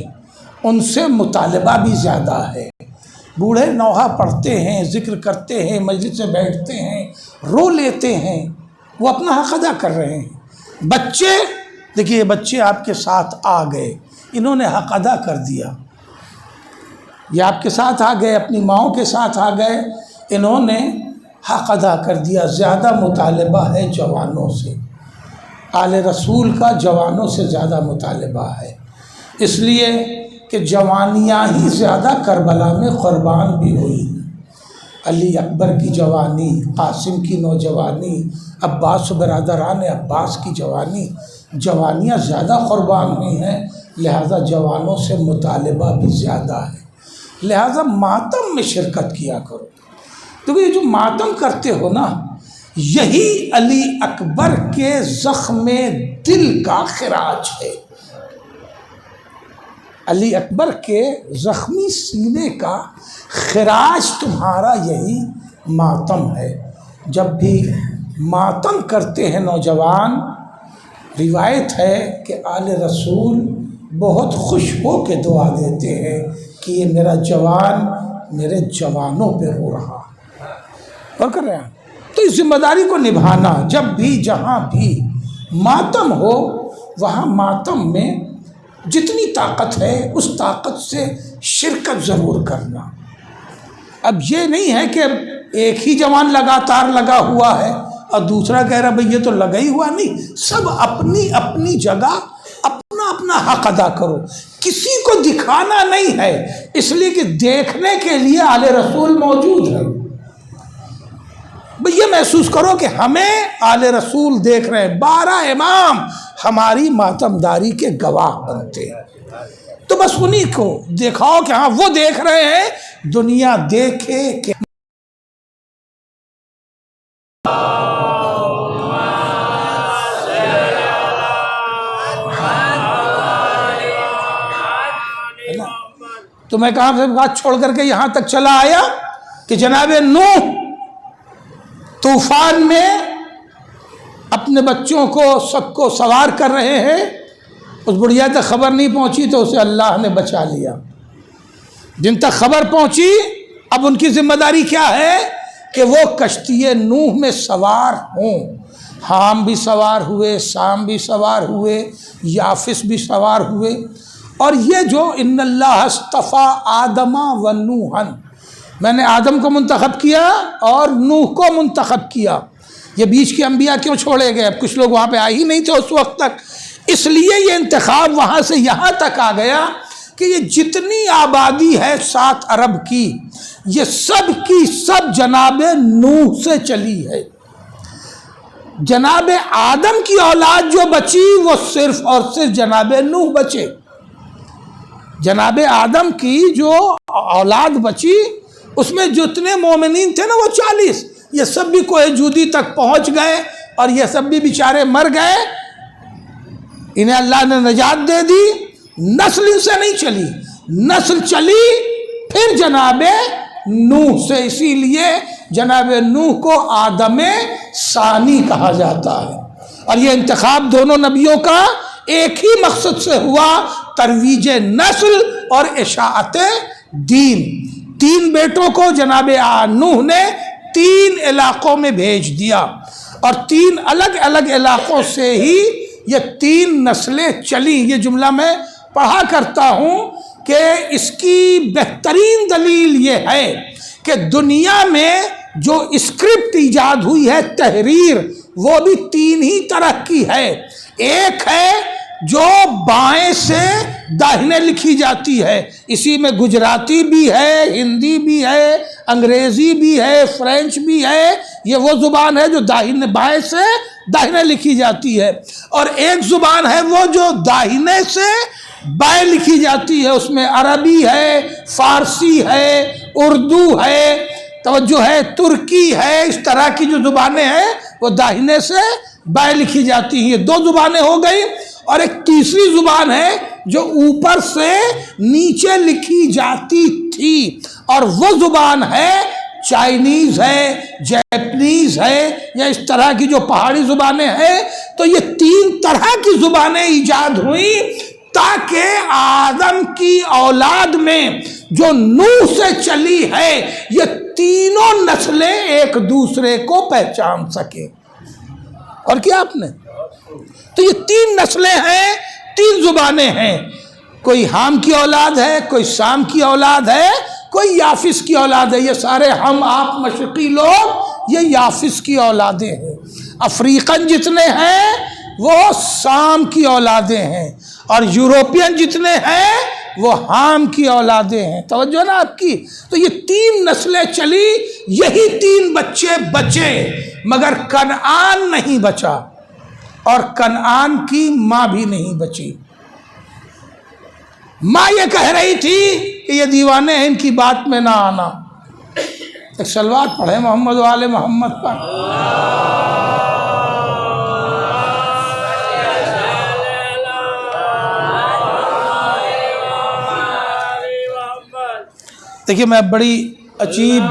ان سے مطالبہ بھی زیادہ ہے۔ بوڑھے نوحہ پڑھتے ہیں، ذکر کرتے ہیں، مجلس سے بیٹھتے ہیں، رو لیتے ہیں، وہ اپنا حق ادا کر رہے ہیں۔ بچے دیکھیے، بچے آپ کے ساتھ آ گئے، انہوں نے حق ادا کر دیا، یہ آپ کے ساتھ آ گئے، اپنی ماؤں کے ساتھ آ گئے، انہوں نے حق ادا کر دیا۔ زیادہ مطالبہ ہے جوانوں سے، آل رسول کا جوانوں سے زیادہ مطالبہ ہے، اس لیے کہ جوانیاں ہی زیادہ کربلا میں قربان بھی ہوئی۔ علی اکبر کی جوانی، قاسم کی نوجوانی، عباس و برادران عباس کی جوانی، جوانیاں زیادہ قربان ہوئی ہیں، لہذا جوانوں سے مطالبہ بھی زیادہ ہے۔ لہذا ماتم میں شرکت کیا کرو، تو یہ جو ماتم کرتے ہو نا، یہی علی اکبر کے زخم دل کا خراج ہے۔ علی اکبر کے زخمی سینے کا خراج تمہارا یہی ماتم ہے۔ جب بھی ماتم کرتے ہیں نوجوان، روایت ہے کہ آل رسول بہت خوش ہو کے دعا دیتے ہیں کہ یہ میرا جوان میرے جوانوں پہ رو رہا اور کر رہے ہیں۔ تو اس ذمہ داری کو نبھانا، جب بھی جہاں بھی ماتم ہو وہاں ماتم میں جتنی طاقت ہے اس طاقت سے شرکت ضرور کرنا۔ اب یہ نہیں ہے کہ ایک ہی جوان لگاتار لگا ہوا ہے اور دوسرا کہہ رہا بھئی یہ تو لگا ہی ہوا نہیں، سب اپنی اپنی جگہ اپنا اپنا حق ادا کرو، کسی کو دکھانا نہیں ہے، اس لیے کہ دیکھنے کے لیے آل رسول موجود ہے۔ بھئی یہ محسوس کرو کہ ہمیں آل رسول دیکھ رہے ہیں، 12 امام ہماری ماتمداری کے گواہ بنتے ہیں، تو بس انہی کو دکھاؤ کہ ہاں وہ دیکھ رہے ہیں، دنیا دیکھے کہ تو میں کہاں سے بات چھوڑ کر کے یہاں تک چلا آیا کہ جناب نوح طوفان میں اپنے بچوں کو سب کو سوار کر رہے ہیں، اس بڑھیا تک خبر نہیں پہنچی تو اسے اللہ نے بچا لیا۔ جن تک خبر پہنچی اب ان کی ذمہ داری کیا ہے کہ وہ کشتی نوح میں سوار ہوں۔ حام بھی سوار ہوئے، سام بھی سوار ہوئے، یافس بھی سوار ہوئے، اور یہ جو ان اللہ اصطفیٰ آدم و نوحا، میں نے آدم کو منتخب کیا اور نوح کو منتخب کیا، یہ بیچ کے انبیاء کیوں چھوڑے گئے؟ اب کچھ لوگ وہاں پہ آئے ہی نہیں تھے اس وقت تک، اس لیے یہ انتخاب وہاں سے یہاں تک آ گیا کہ یہ جتنی آبادی ہے 7 ارب کی، یہ سب کی سب جناب نوح سے چلی ہے۔ جناب آدم کی اولاد جو بچی وہ صرف اور صرف جناب نوح بچے۔ جناب آدم کی جو اولاد بچی اس میں جتنے مومنین تھے نا وہ 40، یہ سب بھی کوہ جودی تک پہنچ گئے اور یہ سب بھی بیچارے مر گئے، انہیں اللہ نے نجات دے دی۔ نسل ان سے نہیں چلی، نسل چلی پھر جناب نوح سے، اسی لیے جناب نوح کو آدم ثانی کہا جاتا ہے۔ اور یہ انتخاب دونوں نبیوں کا ایک ہی مقصد سے ہوا، ترویج نسل اور اشاعت دین۔ 3 بیٹوں کو جناب نوح نے 3 علاقوں میں بھیج دیا اور 3 الگ الگ علاقوں سے ہی یہ 3 نسلیں چلیں۔ یہ جملہ میں پڑھا کرتا ہوں کہ اس کی بہترین دلیل یہ ہے کہ دنیا میں جو اسکرپٹ ایجاد ہوئی ہے تحریر، وہ بھی 3 ہی طرح کی ہے۔ ایک ہے جو بائیں سے داہنے لکھی جاتی ہے، اسی میں گجراتی بھی ہے، ہندی بھی ہے، انگریزی بھی ہے، فرینچ بھی ہے، یہ وہ زبان ہے جو بائیں سے داہنے لکھی جاتی ہے۔ اور ایک زبان ہے وہ جو داہنے سے بائیں لکھی جاتی ہے، اس میں عربی ہے، فارسی ہے، اردو ہے، توجہ ہے، ترکی ہے، اس طرح کی جو زبانیں ہیں وہ داہنے سے بائیں لکھی جاتی ہیں۔ یہ 2 زبانیں ہو گئی، اور ایک تیسری زبان ہے جو اوپر سے نیچے لکھی جاتی تھی، اور وہ زبان ہے چائنیز ہے، جیپنیز ہے، یا اس طرح کی جو پہاڑی زبانیں ہیں۔ تو یہ 3 طرح کی زبانیں ایجاد ہوئیں تاکہ آدم کی اولاد میں جو نوح سے چلی ہے یہ تینوں نسلیں ایک دوسرے کو پہچان سکیں۔ اور کیا آپ نے تو یہ 3 نسلیں ہیں، 3 زبانیں ہیں، کوئی حام کی اولاد ہے، کوئی سام کی اولاد ہے، کوئی یافس کی اولاد ہے۔ یہ سارے ہم آپ مشرقی لوگ یہ یافس کی اولادیں ہیں۔ افریقن جتنے ہیں وہ سام کی اولادیں ہیں، اور یوروپین جتنے ہیں وہ حام کی اولادیں ہیں۔ توجہ نا آپ کی، تو یہ 3 نسلیں چلی، یہی 3 بچے بچے، مگر کنعان نہیں بچا، اور کنعان کی ماں بھی نہیں بچی۔ ماں یہ کہہ رہی تھی کہ یہ دیوانے ہیں، ان کی بات میں نہ آنا۔ ایک صلوات پڑھیں محمد و آل محمد پر۔ دیکھیے میں بڑی عجیب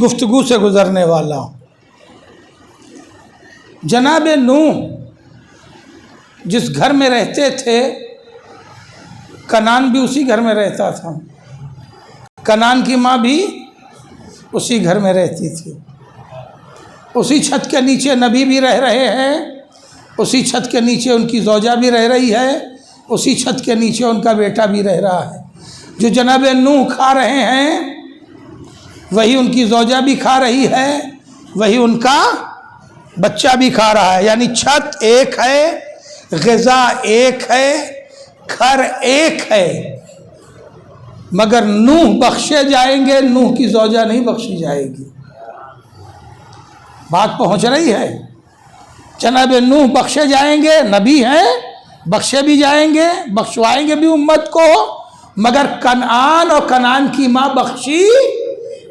گفتگو سے گزرنے والا ہوں۔ جناب نوح جس گھر میں رہتے تھے، کنعان بھی اسی گھر میں رہتا تھا، کنعان کی ماں بھی اسی گھر میں رہتی تھی، اسی چھت کے نیچے نبی بھی رہ رہے ہیں، اسی چھت کے نیچے ان کی زوجہ بھی رہ رہی ہے، اسی چھت کے نیچے ان کا بیٹا بھی رہ رہا ہے۔ جو جناب نوح کھا رہے ہیں وہی ان کی زوجہ بھی کھا رہی ہے، وہی ان کا بچہ بھی کھا رہا ہے، یعنی چھت ایک ہے، غذا ایک ہے، گھر ایک ہے، مگر نوح بخشے جائیں گے، نوح کی زوجہ نہیں بخشی جائے گی۔ بات پہنچ رہی ہے؟ جناب نوح بخشے جائیں گے، نبی ہیں، بخشے بھی جائیں گے، بخشوائیں گے بھی امت کو، مگر کنعان اور کنعان کی ماں بخشی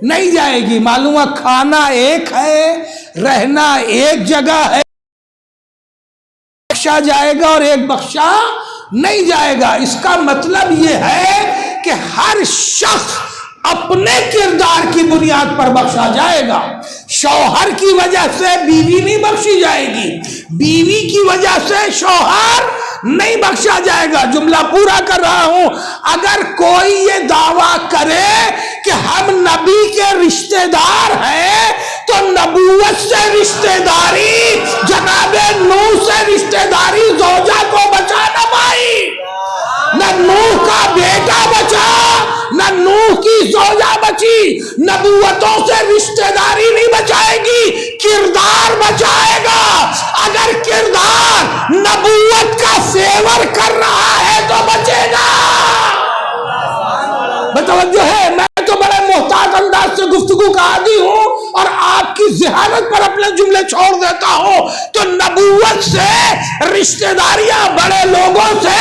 نہیں جائے گی۔ معلوم ہے کھانا ایک ہے، رہنا ایک جگہ ہے، بخشا جائے گا اور ایک بخشا نہیں جائے گا۔ اس کا مطلب یہ ہے کہ ہر شخص اپنے کردار کی بنیاد پر بخشا جائے گا۔ شوہر کی وجہ سے بیوی نہیں بخشی جائے گی، بیوی کی وجہ سے شوہر نہیں بخشا جائے گا۔ جملہ پورا کر رہا ہوں، اگر کوئی یہ دعویٰ کرے کہ ہم نبی کے رشتہ دار ہیں تو نبوت سے رشتہ داری، جناب نوح سے رشتہ داری زوجہ کو بچا نہ پائی، نہ نوح کا بیٹا بچا، نہ نوح کی زوجہ بچی۔ نبوتوں سے رشتہ داری نہیں بچائے گی، کردار بچائے گا۔ اگر کردار نبوت کا فیور کر رہا ہے تو بچے گا۔ متوجہ ہے؟ میں تو بڑے محتاط انداز سے گفتگو کا عادی ہوں اور آپ کی ذہانت پر اپنے جملے چھوڑ دیتا ہوں۔ تو نبوت سے رشتہ داریاں، بڑے لوگوں سے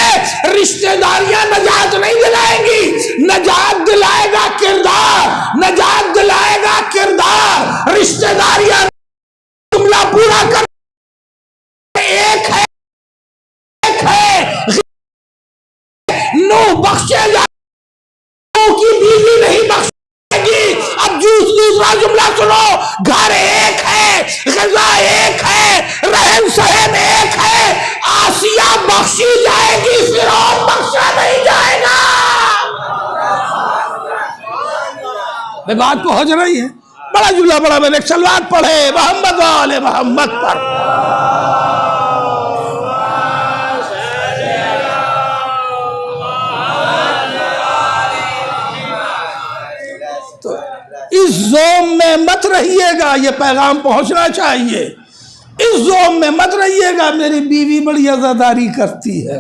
رشتہ داریاں نجات نہیں دلائیں گی، نجات دلائے گا کردار، نجات دلائے گا کردار۔ رشتہ داریاں جملہ پورا کر ایک ہے، ایک ہے، نوح بخشے جائے کی بیوی نہیں بخشے گی۔ اب دوسرا جملہ سنو، گھر ایک ہے، غذا ایک ہے، رہن سہن ایک ہے۔ آسیہ بخشی جائے گی، فرعون بخشا نہیں جائے گا۔ میں بات پہنچ رہی ہے؟ بڑا جملہ بڑا، میں نے صلوات پڑھے محمد والے محمد پر۔ اس زوم میں مت رہیے گا، یہ پیغام پہنچنا چاہیے، اس زوم میں مت رہیے گا میری بیوی بڑی عزاداری کرتی ہے،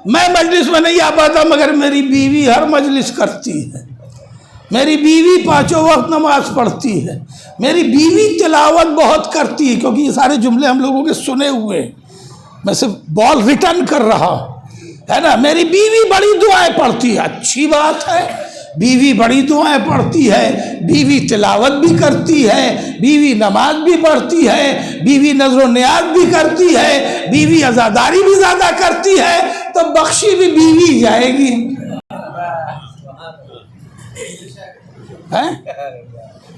میں مجلس میں نہیں آ پاتا مگر میری بیوی ہر مجلس کرتی ہے، میری بیوی پانچوں وقت نماز پڑھتی ہے، میری بیوی تلاوت بہت کرتی ہے، کیونکہ یہ سارے جملے ہم لوگوں کے سنے ہوئے ہیں، میں صرف بال ریٹرن کر رہا ہوں، ہے نا۔ میری بیوی بڑی دعائیں پڑھتی ہے، اچھی بات ہے، بیوی بڑی دعائیں پڑھتی ہے، بیوی تلاوت بھی کرتی ہے، بیوی نماز بھی پڑھتی ہے، بیوی نظر و نیاز بھی کرتی ہے، بیوی عزاداری بھی زیادہ کرتی ہے، تو بخشی بھی بیوی جائے گی۔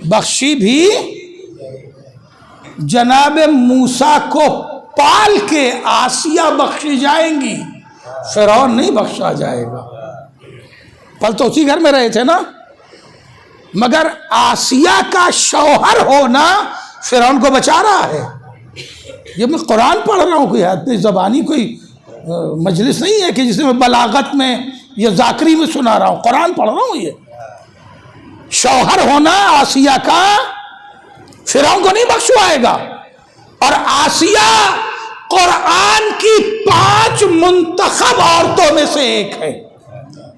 بخشی بھی جناب موسیٰ کو پال کے آسیہ بخشی جائیں گی، فرعون نہیں بخشا جائے گا۔ پل تو اسی گھر میں رہے تھے نا، مگر آسیہ کا شوہر ہونا فرعون کو بچا رہا ہے۔ یہ میں قرآن پڑھ رہا ہوں، کوئی اپنی زبانی کوئی مجلس نہیں ہے کہ جسے میں بلاغت میں یا ذاکری میں سنا رہا ہوں، قرآن پڑھ رہا ہوں۔ یہ شوہر ہونا آسیہ کا فرعون کو نہیں بخشوائے گا، اور آسیہ قرآن کی 5 منتخب عورتوں میں سے ایک ہے۔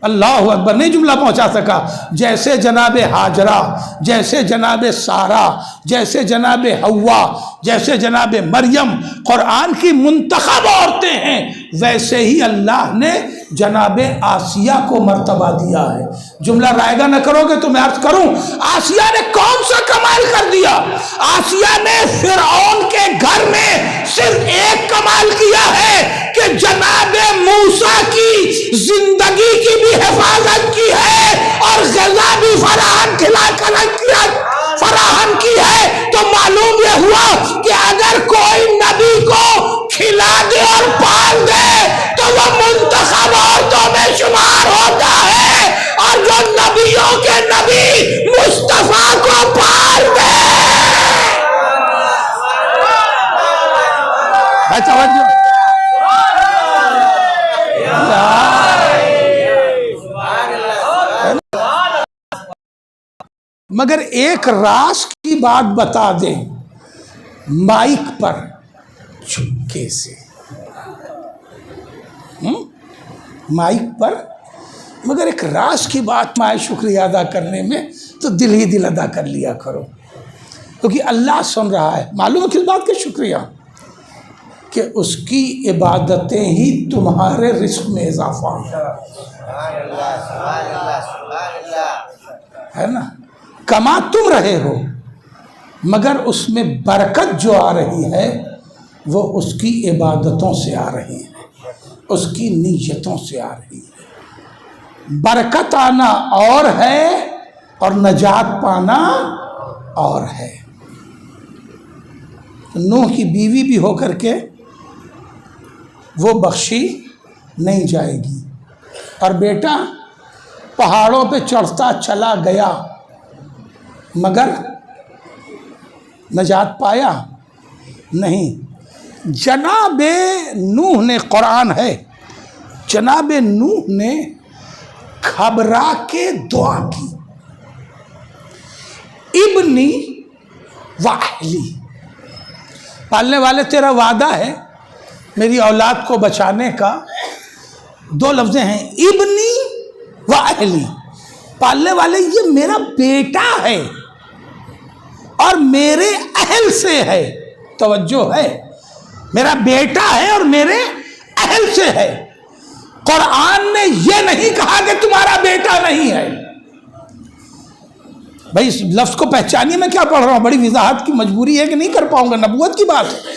اللہ اکبر، نہیں جملہ پہنچا سکا۔ جیسے جناب ہاجرہ، جیسے جناب سارہ، جیسے جناب حوا، جیسے جناب مریم قرآن کی منتخب عورتیں ہیں، ویسے ہی اللہ نے جناب آسیہ کو مرتبہ دیا ہے۔ جملہ رائے گا نہ کرو گے تو میں عرض کروں، آسیہ نے کون سا کمال کر دیا؟ آسیہ نے فرعون کے گھر میں صرف ایک کمال کیا ہے کہ جناب موسیٰ کی زندگی کی بھی حفاظت کی ہے اور غذا بھی فراہم کی ہے۔ تو معلوم یہ ہوا کہ اگر کوئی نبی کو کھلا دے اور پال دے تو وہ منتخب عورتوں میں شمار ہوتا ہے، اور جو نبیوں کے نبی مصطفیٰ کو پال دے۔ توجہ مگر ایک راز کی بات بتا دیں مائک پر چپکے سے، مائک پر، مگر ایک راز کی بات میں شکریہ ادا کرنے میں تو دل ہی دل ادا کر لیا کرو، کیونکہ اللہ سن رہا ہے۔ معلوم ہے کس بات کا شکریہ؟ کہ اس کی عبادتیں ہی تمہارے رزق میں اضافہ ہے نا۔ کما تم رہے ہو مگر اس میں برکت جو آ رہی ہے وہ اس کی عبادتوں سے آ رہی ہے، اس کی نیتوں سے آ رہی ہے۔ برکت آنا اور ہے اور نجات پانا اور ہے۔ نوح کی بیوی بھی ہو کر کے وہ بخشی نہیں جائے گی، اور بیٹا پہاڑوں پہ چڑھتا چلا گیا مگر نجات پایا نہیں۔ جناب نوح نے، قرآن ہے، جناب نوح نے گھبرا کے دعا کی، ابنی و اہلی، پالنے والے تیرا وعدہ ہے میری اولاد کو بچانے کا۔ دو لفظیں ہیں، ابنی و اہلی، پالنے والے یہ میرا بیٹا ہے اور میرے اہل سے ہے۔ توجہ ہے، میرا بیٹا ہے اور میرے اہل سے ہے۔ قرآن نے یہ نہیں کہا کہ تمہارا بیٹا نہیں ہے۔ بھائی اس لفظ کو پہچانیے، میں کیا پڑھ رہا ہوں، بڑی وضاحت کی مجبوری ہے کہ نہیں کر پاؤں گا، نبوت کی بات ہے۔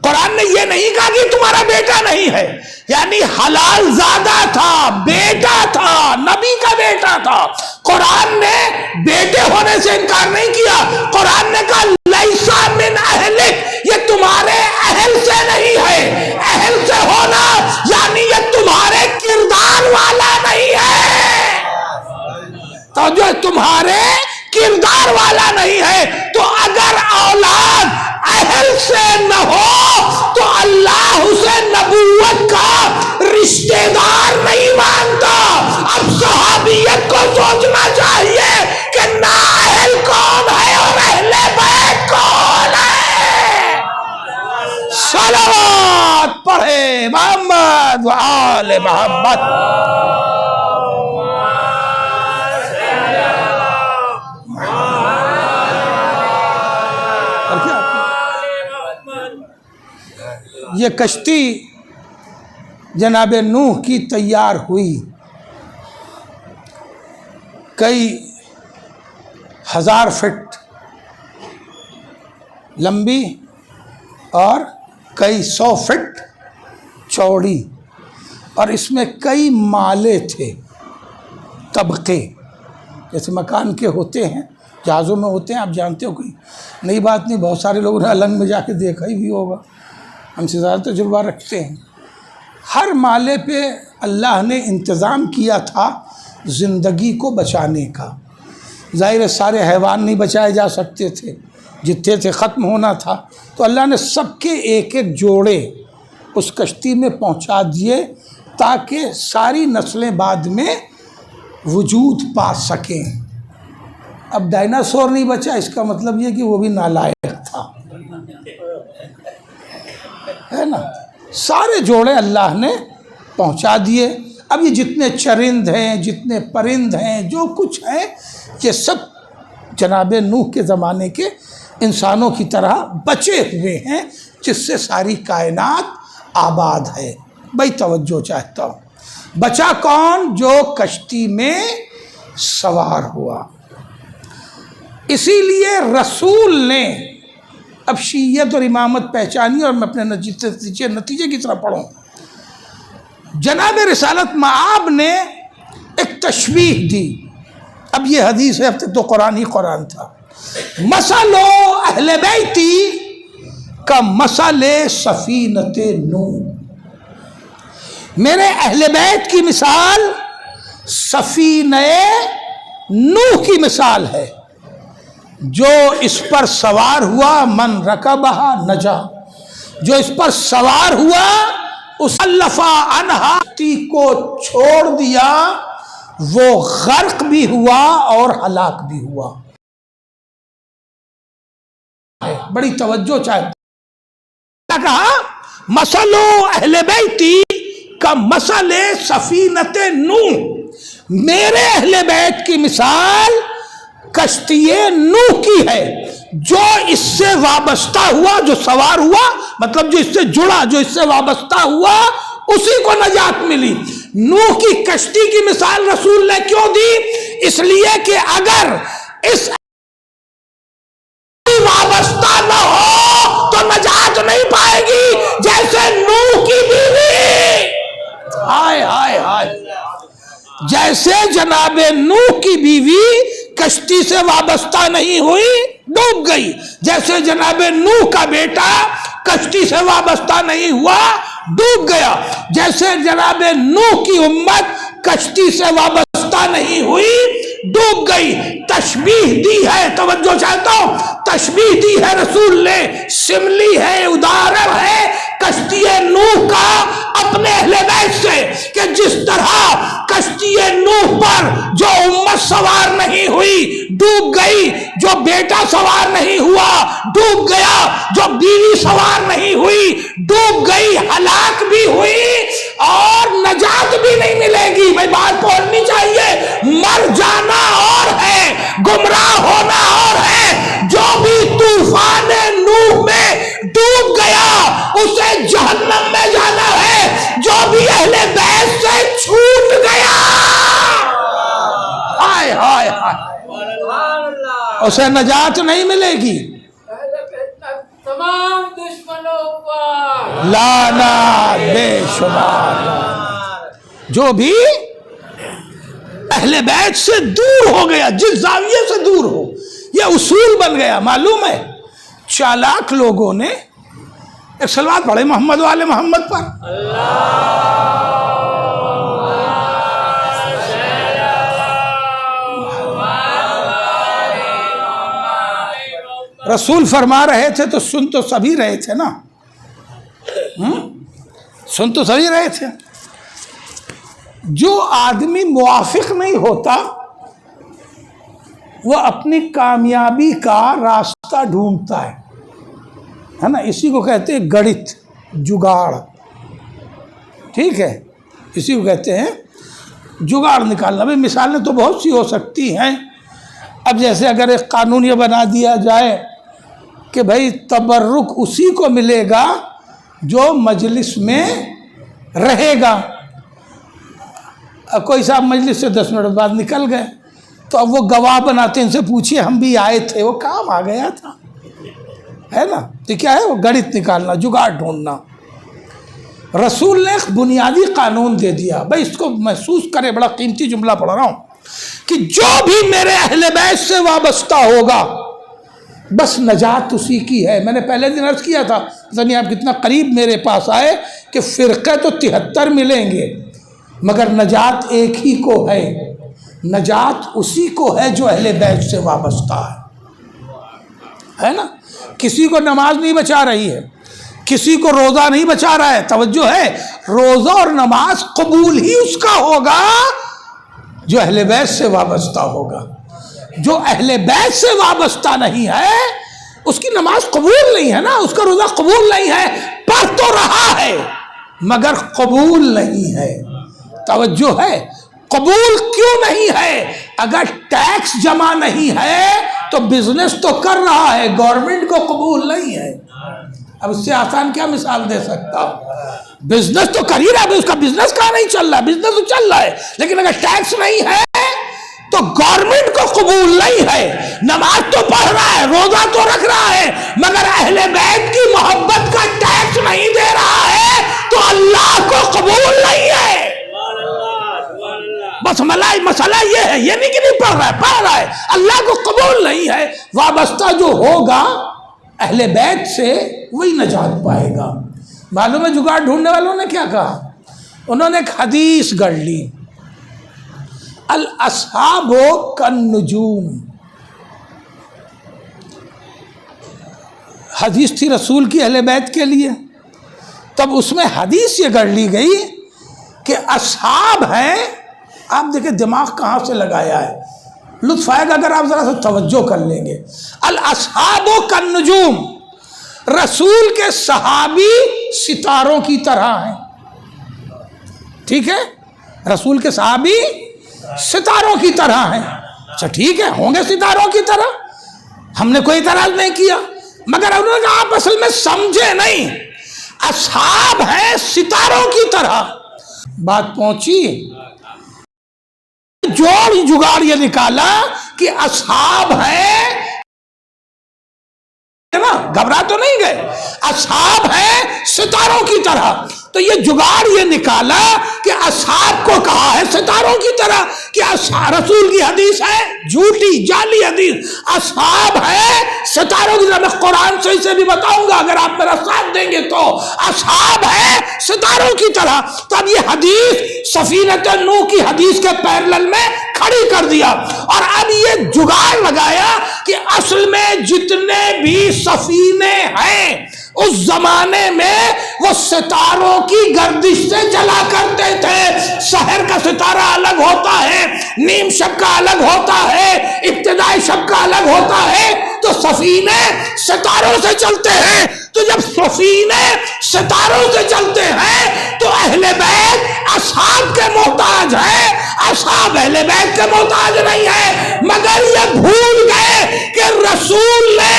قرآن نے یہ نہیں کہا کہ تمہارا بیٹا نہیں ہے، یعنی حلال زادہ تھا، بیٹا تھا، نبی کا بیٹا تھا۔ قرآن نے بیٹے ہونے سے انکار نہیں کیا، قرآن نے کہا لیسا من اہلک، یہ تمہارے اہل سے نہیں ہے۔ اہل سے ہونا یعنی یہ تمہارے کردار والا نہیں ہے، تو جو تمہارے کردار والا نہیں ہے۔ تو اگر اولاد اہل سے نہ ہو تو اللہ اسے نبوت کا رشتہ دار نہیں مانتا۔ اب صحابیت کو سوچنا چاہیے کہ نااہل کون ہے اور اہل بیت کون ہے۔ صلوات پڑھے محمد و آل محمد۔ یہ کشتی جناب نوح کی تیار ہوئی، کئی ہزار فٹ لمبی اور کئی 100 فٹ چوڑی، اور اس میں کئی مالے تھے، طبقے، جیسے مکان کے ہوتے ہیں، جہازوں میں ہوتے ہیں، آپ جانتے ہو، کوئی نئی بات نہیں، بہت سارے لوگوں نے النگ میں جا کے دیکھا ہی بھی ہوگا، ہم سے زیادہ تجربہ رکھتے ہیں۔ ہر مالے پہ اللہ نے انتظام کیا تھا زندگی کو بچانے کا۔ ظاہر ہے سارے حیوان نہیں بچائے جا سکتے تھے، جتنے تھے ختم ہونا تھا، تو اللہ نے سب کے ایک ایک جوڑے اس کشتی میں پہنچا دیے تاکہ ساری نسلیں بعد میں وجود پا سکیں۔ اب ڈائناسور نہیں بچا، اس کا مطلب یہ کہ وہ بھی نالائق تھا، ہے نا۔ سارے جوڑے اللہ نے پہنچا دیے۔ اب یہ جتنے چرند ہیں، جتنے پرند ہیں، جو کچھ ہیں، یہ سب جناب نوح کے زمانے کے انسانوں کی طرح بچے ہوئے ہیں، جس سے ساری کائنات آباد ہے۔ بھائی توجہ چاہتا ہوں، بچا کون؟ جو کشتی میں سوار ہوا۔ اسی لیے رسول نے، اب شیعیت اور امامت پہچانی اور میں اپنے نتیجے کی طرف پڑھوں، جناب رسالت مآب نے ایک تشبیہ دی۔ اب یہ حدیث ہے، اب تک تو قرآن ہی قرآن تھا۔ مثل اہل بیتی کا مثل سفینۃ نوح، میرے اہل بیت کی مثال سفینہ نوح کی مثال ہے، جو اس پر سوار ہوا، من رکبہا نجا، جو اس پر سوار ہوا اس الفا عنہا کو چھوڑ دیا، وہ غرق بھی ہوا اور ہلاک بھی ہوا۔ بڑی توجہ چاہیے۔ کیا کہا؟ مثل اہل بیتی کا مثل سفینۃ نوح، میرے اہل بیت کی مثال کشتی نوح کی ہے، جو اس سے وابستہ ہوا، جو سوار ہوا، مطلب جو اس سے جڑا، جو اس سے وابستہ ہوا، اسی کو نجات ملی۔ نوح کی کشتی کی مثال رسول نے کیوں دی؟ اس لیے کہ اگر اس وابستہ نہ ہو تو نجات نہیں پائے گی، جیسے نوح کی بیوی، ہائے ہائے ہائے، جیسے جناب نوح کی بیوی کشتی سے وابستہ نہیں ہوئی، ڈوب گئی، جیسے جناب نوح کا بیٹا کشتی سے وابستہ نہیں ہوا، ڈوب گیا، جیسے جناب نوح کی امت کشتی سے وابستہ نہیں ہوئی، ڈوب گئی۔ تشبیہ دی ہے، توجہ چاہتا ہوں، تشبیہ دی ہے رسول نے، سملی ہے، ادارن ہے کشتی نوح کا اپنے اہل بیت سے، کہ جس طرح کشتی نوح پر جو امت سوار نہیں ہوئی ڈوب گئی، جو بیٹا سوار نہیں ہوا ڈوب گیا، جو بیوی سوار نہیں ہوئی ڈوب گئی، ہلاک بھی ہوئی اور نجات بھی نہیں ملے گی۔ بھائی بات پڑھنی چاہیے، مر جانا اور ہے، گمراہ ہونا اور ہے۔ جو بھی طوفان نوح میں ڈوب گیا اسے جہنم میں جانا ہے، جو بھی اہل بیت سے چھوٹ گیا، ہائے ہائے ہائے، اسے نجات نہیں ملے گی۔ تمام دشمنوں پر لعنت بے شمار۔ جو بھی اہل بیت سے دور ہو گیا، جس زاویے سے دور ہو، یہ اصول بن گیا۔ معلوم ہے چالاک لوگوں نے ایک صلوات پڑھے محمد والے محمد پر، رسول فرما رہے تھے تو سن تو سبھی رہے تھے نا، سن تو سبھی رہے تھے۔ جو آدمی موافق نہیں ہوتا وہ اپنی کامیابی کا راستہ ڈھونڈتا ہے نا، اسی کو کہتے ہیں گڑت، جگاڑ، ٹھیک ہے، اسی کو کہتے ہیں جگاڑ نکالنا۔ بھائی مثالیں تو بہت سی ہو سکتی ہیں۔ اب جیسے اگر ایک قانون یہ بنا دیا جائے کہ بھائی تبرک اسی کو ملے گا جو مجلس میں رہے گا، کوئی صاحب مجلس سے 10 منٹ بعد نکل گئے تو اب وہ گواہ بناتے ہیں، ان سے پوچھئے ہم بھی آئے تھے، وہ کام آ گیا تھا، ہے نا، تو کیا ہے وہ گڑت نکالنا، جگاڑ ڈھونڈنا۔ رسول نے ایک بنیادی قانون دے دیا، بھائی اس کو محسوس کرے، بڑا قیمتی جملہ پڑھ رہا ہوں، کہ جو بھی میرے اہل بیت سے وابستہ ہوگا بس نجات اسی کی ہے۔ میں نے پہلے دن عرض کیا تھا، یعنی آپ کتنا قریب میرے پاس آئے، کہ فرقے تو 73 ملیں گے مگر نجات ایک ہی کو ہے، نجات اسی کو ہے جو اہل بیت سے وابستہ ہے نا۔ کسی کو نماز نہیں بچا رہی ہے، کسی کو روزہ نہیں بچا رہا ہے، توجہ ہے، روزہ اور نماز قبول ہی اس کا ہوگا جو اہل بیت سے وابستہ ہوگا۔ جو اہل بیت سے وابستہ نہیں ہے اس کی نماز قبول نہیں ہے نا، اس کا روزہ قبول نہیں ہے، پڑھ تو رہا ہے مگر قبول نہیں ہے۔ توجہ ہے، قبول کیوں نہیں ہے؟ اگر ٹیکس جمع نہیں ہے تو بزنس تو کر رہا ہے، گورنمنٹ کو قبول نہیں ہے، اب اس سے آسان کیا مثال دے سکتا ہوں؟ بزنس تو کر ہی رہا ہے، اس کا بزنس کہاں نہیں چل رہا؟ بزنس تو چل رہا ہے، لیکن اگر ٹیکس نہیں ہے تو گورنمنٹ کو قبول نہیں ہے۔ نماز تو پڑھ رہا ہے، روزہ تو رکھ رہا ہے، مگر اہل بیت کی محبت کا ٹیکس نہیں دے رہا ہے تو اللہ کو قبول نہیں ہے۔ بس مسئلہ یہ ہے، یہ نہیں کہ نہیں پڑھ رہا ہے، اللہ کو قبول نہیں ہے۔ وابستہ جو ہوگا اہل بیت سے وہی نجات پائے گا۔ معلوم ہے جگاڑ ڈھونڈنے والوں نے کیا کہا؟ انہوں نے ایک حدیث گڑھ لی، الاصحاب کالنجوم، حدیث تھی رسول کی اہل بیت کے لیے۔ تب اس میں حدیث یہ گڑھ لی گئی کہ اصحاب ہیں، آپ دیکھیں دماغ کہاں سے لگایا ہے، لطف آئے گا اگر آپ ذرا سا توجہ کر لیں گے۔ الاصحاب کالنجوم، رسول کے صحابی ستاروں کی طرح ہیں، ٹھیک ہے؟ رسول کے صحابی ستاروں کی طرح ہیں۔ اچھا ٹھیک ہے، ہوں گے ستاروں کی طرح، ہم نے کوئی اعتراض نہیں کیا، مگر انہوں نے کہا آپ اصل میں سمجھے نہیں، اصحاب ہیں ستاروں کی طرح۔ بات پہنچی، جوڑ جگاڑ یہ نکالا کہ اصحاب ہیں، گھبرا تو نہیں گئے، اصحاب ہیں ستاروں کی طرح۔ تو یہ جگاڑ یہ نکالا کہ اصحاب کو کہا ہے ستاروں کی طرح، کہ رسول کی حدیث ہے جھوٹی جعلی حدیث، اصحاب ہے ستاروں کی طرح۔ میں قرآن سے بھی بتاؤں گا اگر آپ میرا ساتھ دیں گے تو، اصحاب ہے ستاروں کی طرح۔ تو اب یہ حدیث سفینۃ نوح کی حدیث کے پیرلل میں کھڑی کر دیا، اور اب یہ جگاڑ لگایا کہ اصل میں جتنے بھی سفینے ہیں اس زمانے میں وہ ستاروں کی گردش سے چلا کرتے تھے۔ سحر کا ستارہ الگ ہوتا ہے، نیم شب کا الگ ہوتا ہے، ابتدائی شب کا الگ ہوتا ہے، تو سفینے ستاروں سے چلتے ہیں۔ تو جب سفینے ستاروں سے چلتے ہیں تو اہل بیت اصحاب کے محتاج ہیں، اصحاب اہل بیت کے محتاج نہیں ہے۔ مگر یہ بھول گئے کہ رسول نے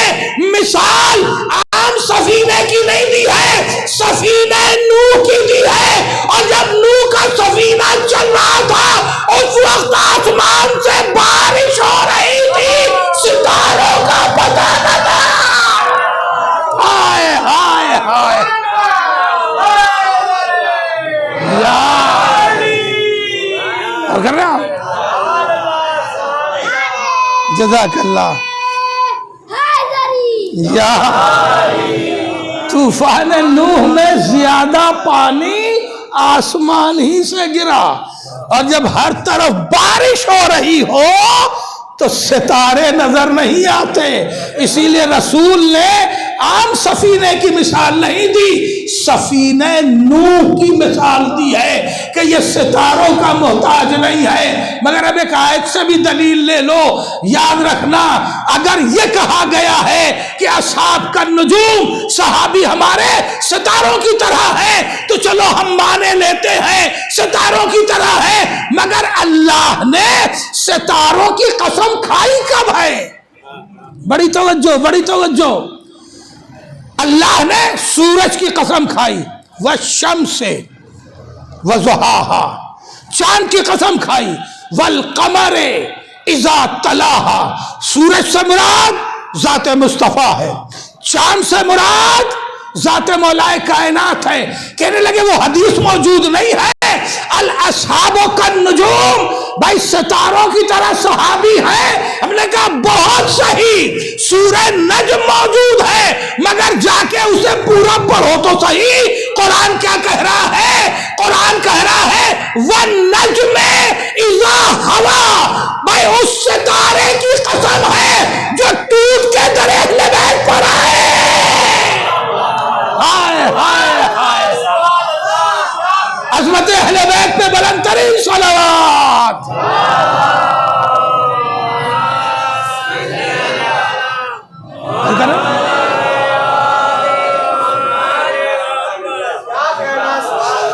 مثال عام سفینے کی نہیں دی ہے، سفینہ نوح کی دی ہے، اور جب نوح کا سفینہ چل رہا تھا اس وقت آسمان سے بارش ہو رہی تھی، ستاروں کا پتہ نہ تھا۔ ہائے ہائے ہائے اور کر رہا جزاک اللہ۔ یا طوفان نوح میں زیادہ پانی آسمان ہی سے گرا، اور جب ہر طرف بارش ہو رہی ہو تو ستارے نظر نہیں آتے۔ اسی لیے رسول نے عام سفینے کی مثال نہیں دی، سفینہ نوح کی مثال دی ہے کہ یہ ستاروں کا محتاج نہیں ہے۔ مگر اب ایک آیت سے بھی دلیل لے لو، یاد رکھنا اگر یہ کہا گیا ہے کہ اصحاب کا نجوم، صحابی ہمارے ستاروں کی طرح ہیں، تو چلو ہم مانے لیتے ہیں ستاروں کی طرح ہے، مگر اللہ نے ستاروں کی قسم کھائی کب ہے؟ بڑی توجہ، بڑی توجہ۔ اللہ نے سورج کی قسم کھائی، والشمس وضحاها، چاند کی قسم کھائی، والقمر اذا تلاها، سورج سے مراد ذات مصطفیٰ ہے، چاند سے مراد ذات مولا کائنات ہے۔ کہنے لگے وہ حدیث موجود نہیں ہے، الاصحاب کالنجوم، بھائی ستاروں کی طرح صحابی ہے۔ ہم نے کہا بہت صحیح، سورہ نجم موجود ہے، مگر جا کے اسے پورا پڑھو تو صحیح۔ قرآن کیا کہہ رہا ہے؟ قرآن کہہ رہا ہے والنجم اذا ہوا، بھائی اس ستارے کی قسم ہے جو ٹوٹ کے در اہل بیت پر آئے۔ ہائے ہائے ہائے، عظمت اہل بیت پہ بلند ترین صلوات۔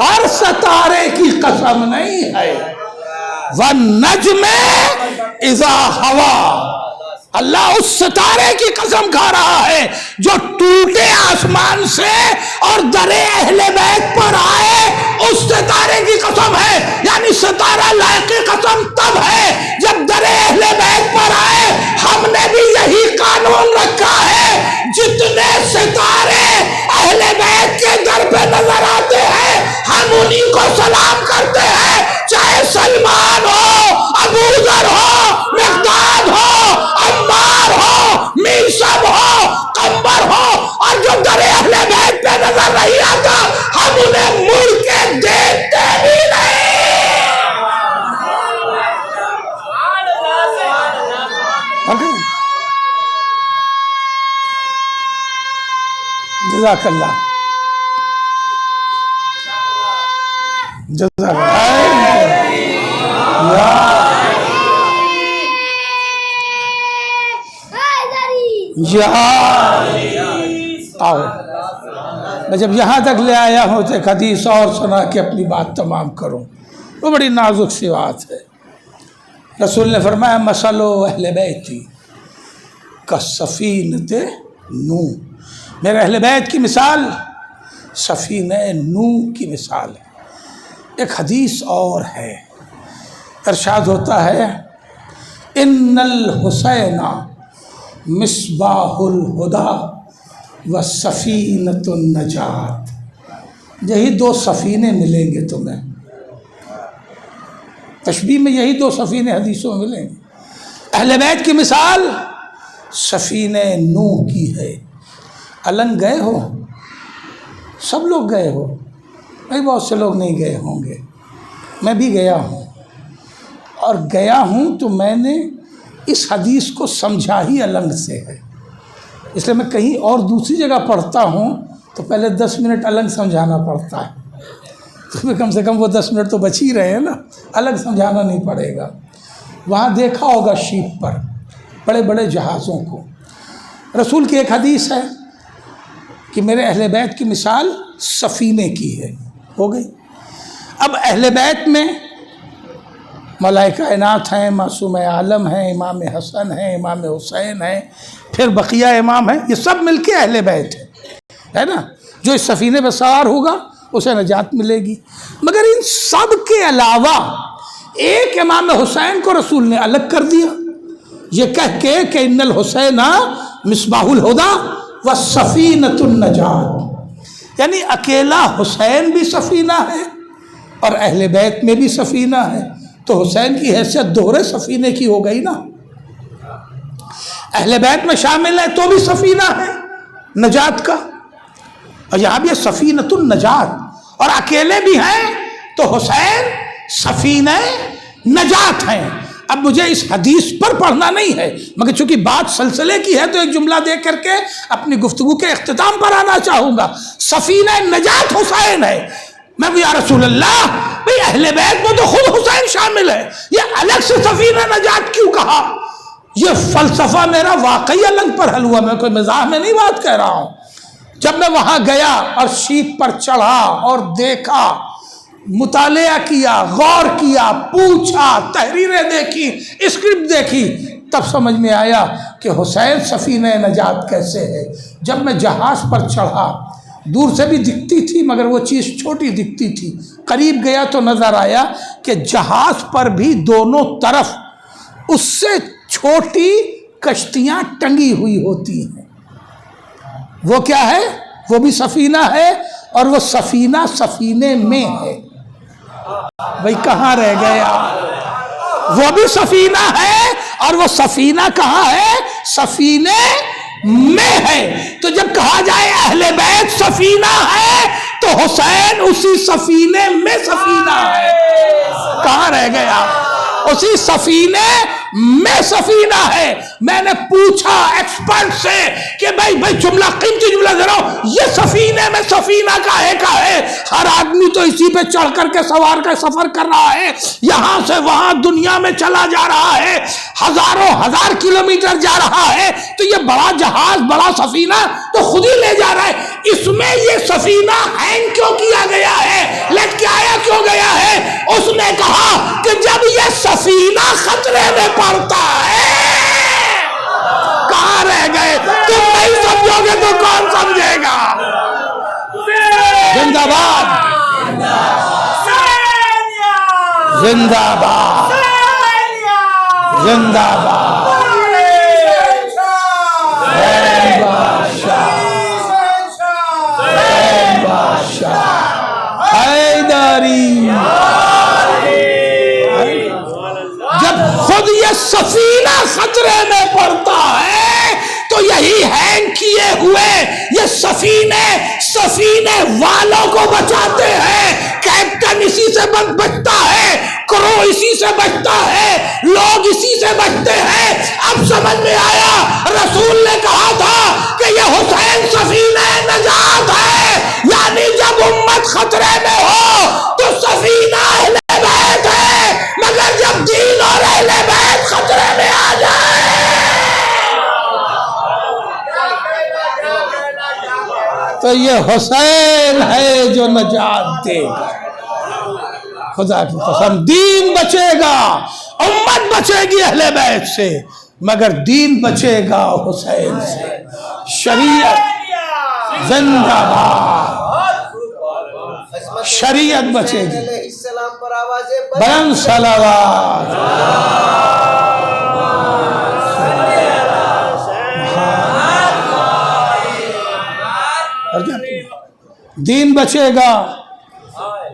ہر ستارے کی قسم نہیں ہے، والنجم اذا ہوا، اللہ اس ستارے کی قسم کھا رہا ہے جو ٹوٹے آسمان سے اور در اہل بیت پر آئے، اس ستارے کی قسم ہے. یعنی ستارہ لائق قسم تب ہے جب در اہل بیت پر آئے. ہم نے بھی یہی قانون رکھا ہے، جتنے ستارے اہل بیت کے در پہ نظر آتے ہیں ہم انہی کو سلام کرتے ہیں، چاہے سلمان ہو، ابو ذر ہو، مقداد ہو، عمار ہو، میثم ہو، قمبر ہو، اور جو در اہل بیت پہ نظر نہیں آتا ہم انہیں مڑ کے دیکھتے بھی نہیں. جزاک اللہ، جزاک اللہ. آؤ، میں جب یہاں تک لے آیا ہوں تو ایک حدیث اور سنا کے اپنی بات تمام کروں. وہ بڑی نازک سی بات ہے. رسول نے فرمایا مثل اہل بیتی کالسفینۃ نوح، میرے اہل بیت کی مثال سفینہ نوح کی مثال ہے. ایک حدیث اور ہے، ارشاد ہوتا ہے ان الحسین مصباح الہدی و سفینۃ النجات. یہی دو سفینے ملیں گے تمہیں، تشبیہ میں یہی دو سفینے حدیثوں میں ملیں گے. اہل بیت کی مثال سفینہ نوح کی ہے. النگ گئے ہو، سب لوگ گئے ہو، نہیں بہت سے لوگ نہیں گئے ہوں گے، میں بھی گیا ہوں. اور گیا ہوں تو میں نے اس حدیث کو سمجھا ہی النگ سے ہے. اس لیے میں کہیں اور دوسری جگہ پڑھتا ہوں تو پہلے 10 منٹ الگ سمجھانا پڑتا ہے. تو کم سے کم وہ 10 منٹ تو بچ ہی رہے ہیں نا، الگ سمجھانا نہیں پڑے گا. وہاں دیکھا ہوگا شیپ پر بڑے بڑے جہازوں کو. رسول کی ایک حدیث ہے کہ میرے اہل بیت کی مثال سفینے کی ہے. ہو گئی. اب اہل بیت میں ملائکہ کائنات ہیں، معصوم عالم ہیں، امام حسن ہیں، امام حسین ہیں، پھر بقیہ امام ہیں، یہ سب مل کے اہل بیت ہے نا. جو اس سفینے پہ سوار ہوگا اسے نجات ملے گی. مگر ان سب کے علاوہ ایک امام حسین کو رسول نے الگ کر دیا، یہ کہہ کے کہ ان الحسین مصباح الہدی و سفینۃ النجات. یعنی اکیلا حسین بھی سفینہ ہے اور اہل بیت میں بھی سفینہ ہے. تو حسین کی حیثیت دوہرے سفینے کی ہو گئی نا. اہل بیت میں شامل ہے تو بھی سفینہ ہے نجات کا، اور یہاں بھی سفینۃ النجات. اور اکیلے بھی ہیں تو حسین سفینہ نجات ہیں. اب مجھے اس حدیث پر پڑھنا نہیں ہے، مگر چونکہ بات سلسلے کی ہے تو ایک جملہ دے کر کے اپنی گفتگو کے اختتام پر آنا چاہوں گا. سفینہ نجات حسین ہے. میں بھی یا رسول اللہ بھئی اہل بیت میں تو خود حسین شامل ہے، یہ الگ سے سفینہ نجات کیوں کہا؟ یہ فلسفہ میرا واقعی الگ پر حل ہوا، میں کوئی مزاح میں نہیں بات کہہ رہا ہوں. جب میں وہاں گیا اور شیپ پر چڑھا اور دیکھا، مطالعہ کیا، غور کیا، پوچھا، تحریریں دیکھی، اسکرپٹ دیکھی، تب سمجھ میں آیا کہ حسین سفینہ نجات کیسے ہے. جب میں جہاز پر چڑھا، دور سے بھی دکھتی تھی مگر وہ چیز چھوٹی دکھتی تھی، قریب گیا تو نظر آیا کہ جہاز پر بھی دونوں طرف اس سے چھوٹی کشتیاں ٹنگی ہوئی ہوتی ہیں. وہ کیا ہے؟ وہ بھی سفینہ ہے، اور وہ سفینہ سفینے میں ہے. بھئی کہاں رہ گئے آپ؟ وہ بھی سفینہ ہے اور وہ سفینہ کہاں ہے؟ سفینے میں ہے. تو جب کہا جائے اہل بیت سفینہ ہے تو حسین اسی سفینے میں سفینہ ہے. کہاں رہ گئے آپ؟ اسی سفینے میں سفینہ ہے. میں نے پوچھا ایکسپرٹ سے کہ بھائی جملہ قیمتی جملہ دے رہا ہوں، یہ سفینے میں سفینہ کا ہے. ہر آدمی تو اسی پہ چڑھ کر کے سوار کا سفر کر رہا ہے، یہاں سے وہاں دنیا میں چلا جا رہا ہے، ہزاروں ہزار کلومیٹر جا رہا ہے. تو یہ بڑا جہاز، بڑا سفینہ تو خود ہی لے جا رہا ہے. اس میں یہ سفینہ ہینگ کیوں کیا گیا ہے، لٹکایا کیوں گیا ہے؟ اس نے کہا کہ جب یہ سفینہ خطرے میں پڑتا ہے زندہ باد، زندہ باد، حسین بادشاہ، حسین بادشاہ، حیدری۔ جب خود یہ سفینہ خطرے میں پڑتا ہے تو یہی ہینگ کیے ہوئے یہ سفینے والوں کو بچاتے ہیں۔ کیپٹن اسی سے بچتا ہے، کرو اسی سے بچتا ہے، لوگ اسی سے بچتے ہیں۔ اب سمجھ میں آیا، رسول نے کہا تھا کہ یہ حسین سفینہ نجات ہے، یعنی جب امت خطرے میں ہو تو سفینہ اہل بیت ہے، مگر جب دین اور اہل بیت خطرے میں آ جائے تو یہ حسین ہے جو نجات دے گا۔ خدا کی قسم، دین بچے گا، امت بچے گی اہل بیت سے، مگر دین بچے گا حسین سے۔ شریعت زندہ باد، شریعت بچے گی۔ بلند صلوات۔ دین بچے گا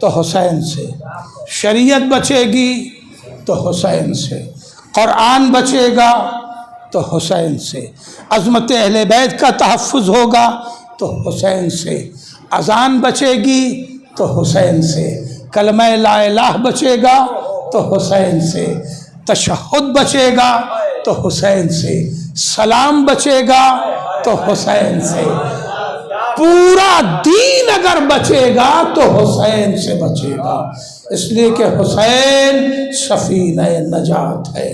تو حسین سے، شریعت بچے گی تو حسین سے، قرآن بچے گا تو حسین سے، عظمت اہل بیت کا تحفظ ہوگا تو حسین سے، اذان بچے گی تو حسین سے، کلمہ لا الہ بچے گا تو حسین سے، تشہد بچے گا تو حسین سے، سلام بچے گا تو حسین سے، پورا دین اگر بچے گا تو حسین سے بچے گا، اس لیے کہ حسین سفینہ نجات ہے۔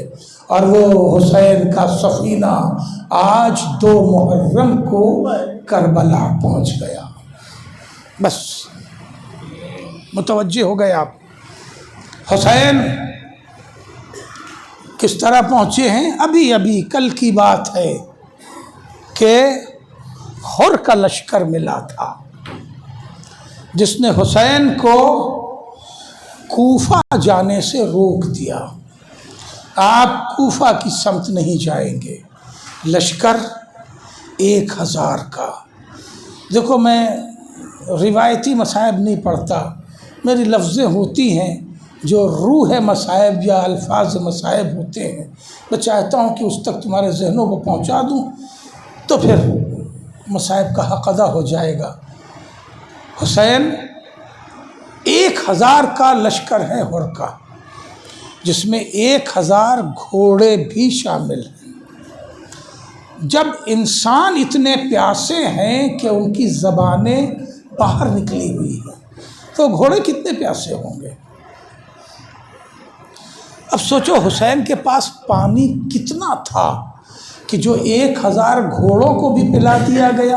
اور وہ حسین کا سفینہ آج 2 محرم کو کربلا پہنچ گیا۔ بس متوجہ ہو گئے آپ حسین کس طرح پہنچے ہیں؟ ابھی کل کی بات ہے کہ حر کا لشکر ملا تھا جس نے حسین کو کوفہ جانے سے روک دیا۔ آپ کوفہ کی سمت نہیں جائیں گے، لشکر 1000 کا۔ دیکھو میں روایتی مصائب نہیں پڑھتا، میری لفظیں ہوتی ہیں جو روح مصائب یا الفاظ مصائب ہوتے ہیں، میں چاہتا ہوں کہ اس تک تمہارے ذہنوں کو پہنچا دوں تو پھر مصائب کا حق ادا ہو جائے گا۔ حسین 1000 کا لشکر ہے حر کا، جس میں 1000 گھوڑے بھی شامل ہیں۔ جب انسان اتنے پیاسے ہیں کہ ان کی زبانیں باہر نکلی ہوئی ہیں تو گھوڑے کتنے پیاسے ہوں گے؟ اب سوچو حسین کے پاس پانی کتنا تھا کہ جو 1000 گھوڑوں کو بھی پلا دیا گیا،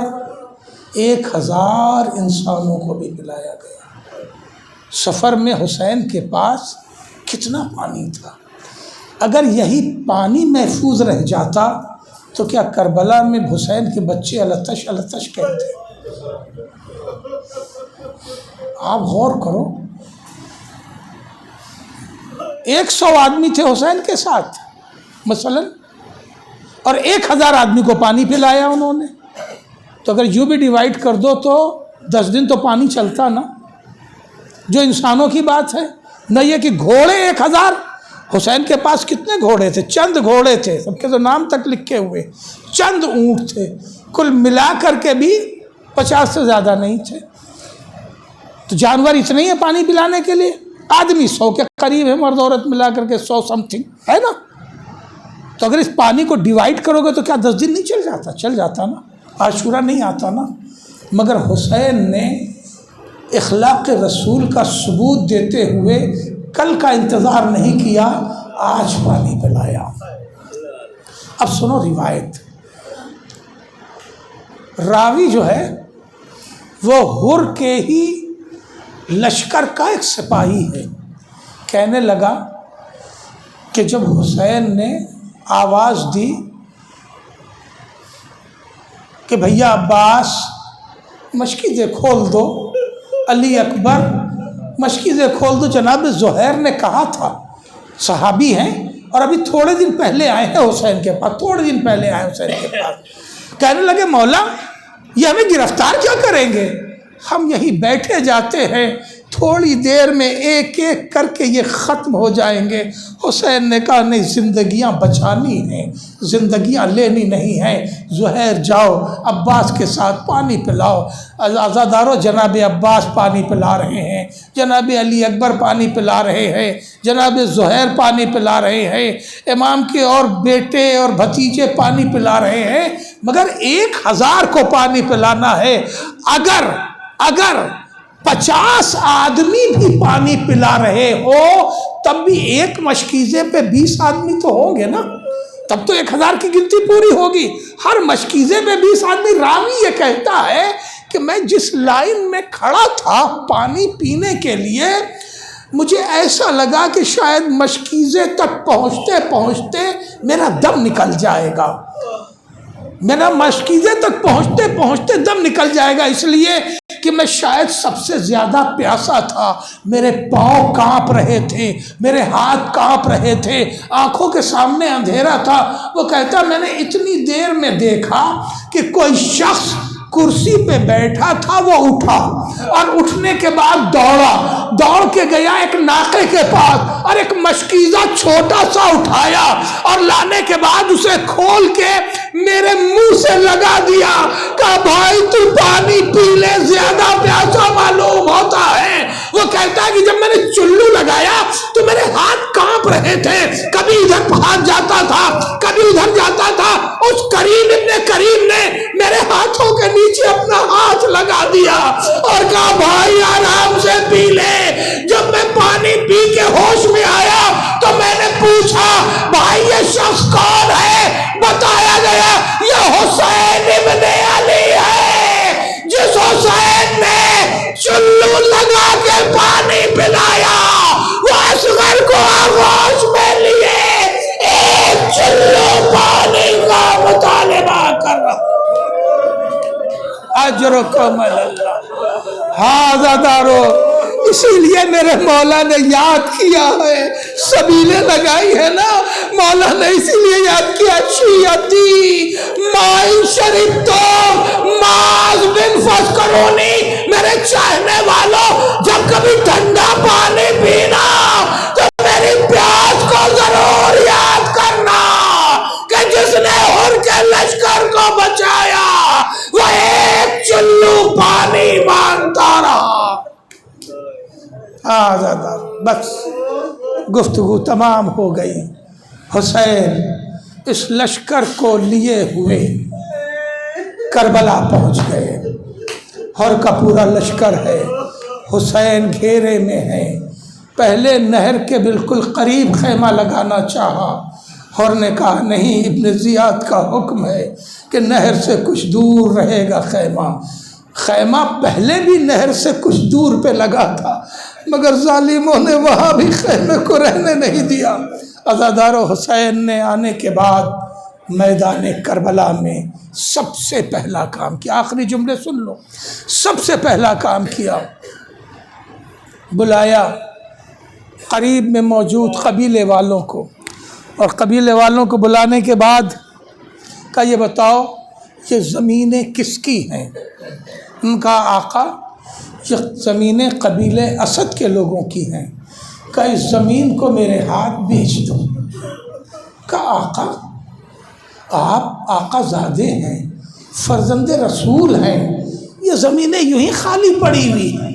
1000 انسانوں کو بھی پلایا گیا۔ سفر میں حسین کے پاس کتنا پانی تھا۔ اگر یہی پانی محفوظ رہ جاتا تو کیا کربلا میں حسین کے بچے التش التش کہتے؟ آپ غور کرو، 100 آدمی تھے حسین کے ساتھ مثلاً، اور 1000 آدمی کو پانی پلایا انہوں نے، تو اگر یوں بھی ڈیوائیڈ کر دو تو 10 دن تو پانی چلتا نا۔ جو انسانوں کی بات ہے، نہ یہ کہ گھوڑے 1000۔ حسین کے پاس کتنے گھوڑے تھے؟ چند گھوڑے تھے، سب کے تو نام تک لکھے ہوئے، چند اونٹ تھے، کل ملا کر کے بھی 50 سے زیادہ نہیں تھے۔ تو جانور اتنے ہی ہیں پانی پلانے کے لیے، آدمی 100 کے قریب ہے، مرد عورت ملا کر کے 100 سم تھنگ ہے نا۔ تو اگر اس پانی کو ڈیوائیڈ کرو گے تو کیا 10 دن نہیں چل جاتا؟ چل جاتا نا، عاشورہ نہیں آتا نا۔ مگر حسین نے اخلاق رسول کا ثبوت دیتے ہوئے کل کا انتظار نہیں کیا، آج پانی پلایا۔ اب سنو روایت، راوی جو ہے وہ حر کے ہی لشکر کا ایک سپاہی ہے، کہنے لگا کہ جب حسین نے آواز دی کہ بھیا عباس مشکیزیں کھول دو، علی اکبر مشکیزیں کھول دو، جناب زہیر نے کہا تھا صحابی ہیں اور ابھی تھوڑے دن پہلے آئے ہیں حسین کے پاس، تھوڑے دن پہلے آئے حسین کے پاس، کہنے لگے مولا یہ ہمیں گرفتار کیا کریں گے؟ ہم یہی بیٹھے جاتے ہیں، تھوڑی دیر میں ایک ایک کر کے یہ ختم ہو جائیں گے۔ حسین نے کہا نہیں، زندگیاں بچانی ہیں، زندگیاں لینی نہیں ہیں، زہیر جاؤ عباس کے ساتھ پانی پلاؤ۔ عزادارو جناب عباس پانی پلا رہے ہیں، جناب علی اکبر پانی پلا رہے ہیں، جناب زہیر پانی پلا رہے ہیں، امام کے اور بیٹے اور بھتیجے پانی پلا رہے ہیں، مگر 1000 کو پانی پلانا ہے۔ اگر 50 آدمی بھی پانی پلا رہے ہو تب بھی ایک مشکیزے پہ 20 آدمی تو ہوں گے نا، تب تو 1000 کی گنتی پوری ہوگی۔ ہر مشکیزے پہ 20 آدمی۔ راوی یہ کہتا ہے کہ میں جس لائن میں کھڑا تھا پانی پینے کے لیے، مجھے ایسا لگا کہ شاید مشکیزے تک پہنچتے پہنچتے میرا دم نکل جائے گا، میرا مشکیزے تک پہنچتے پہنچتے دم نکل جائے گا، اس لیے کہ میں شاید سب سے زیادہ پیاسا تھا۔ میرے پاؤں کانپ رہے تھے، میرے ہاتھ کانپ رہے تھے، آنکھوں کے سامنے اندھیرا تھا۔ وہ کہتا میں نے اتنی دیر میں دیکھا کہ کوئی شخص کرسی پہ بیٹھا تھا، وہ اٹھا اور اٹھنے کے بعد دوڑ کے گیا ایک ناقے کے پاس اور ایک مشکیزہ چھوٹا سا اٹھایا اور لانے کے بعد اسے کھول کے میرے منہ سے لگا دیا۔ کہا بھائی تو پانی پی لے، زیادہ پیاسا معلوم ہوتا ہے۔ وہ کہتا ہے کہ جب میں نے چلو لگایا تو میرے ہاتھ کانپ رہے تھے، کبھی ادھر ہاتھ جاتا تھا کبھی ادھر جاتا تھا۔ اس کریم ابن کریم نے میرے ہاتھوں کے نیچے اپنا ہاتھ لگا دیا اور کہا بھائی آرام سے پی لے۔ جب میں پانی پی کے ہوش میں آیا تو میں نے پوچھا بھائی یہ شخص کون ہے؟ بتایا گیا یہ حسین ابن علی ہے، جس حسین نے چلو لگا کے پانی پلایا۔ وہ اصغر کو آغوش میں لیے ایک چلو پانی کا مطالبہ کر رہا۔ اجرکم اللہ۔ ہاں دارو، اسی لیے میرے مولا نے یاد کیا ہے، سبیلیں لگائی ہے نا، مولا نے اسی لیے یاد کیا شیعتی مائی شریف تو ماز بن فسکرونی، میرے چاہنے والوں جب کبھی ٹھنڈا پانی پینا تو میری پیاس کو ضرور یاد کرنا کہ جس نے ہر کے لشکر کو بچایا وہ ایک چلو پانی مانگتا رہا۔ بس گفتگو تمام ہو گئی۔ حسین اس لشکر کو لیے ہوئے کربلا پہنچ گئے، ہر کا پورا لشکر ہے، حسین گھیرے میں ہے۔ پہلے نہر کے بالکل قریب خیمہ لگانا چاہا، ہر نے کہا نہیں، ابن زیاد کا حکم ہے کہ نہر سے کچھ دور رہے گا خیمہ۔ خیمہ پہلے بھی نہر سے کچھ دور پہ لگا تھا، مگر ظالموں نے وہاں بھی خیمے کو رہنے نہیں دیا۔ عزادارو، حسین نے آنے کے بعد میدان کربلا میں سب سے پہلا کام کیا، آخری جملے سن لو، سب سے پہلا کام کیا، بلایا قریب میں موجود قبیلے والوں کو، اور قبیلے والوں کو بلانے کے بعد کہا یہ بتاؤ یہ زمینیں کس کی ہیں؟ ان کا آقا یہ زمینیں قبیلے اسد کے لوگوں کی ہیں، کہ اس زمین کو میرے ہاتھ بیچ دو۔ کہا آقا آپ آقا زادے ہیں، فرزند رسول ہیں، یہ زمینیں یوں ہی خالی پڑی ہوئی ہیں،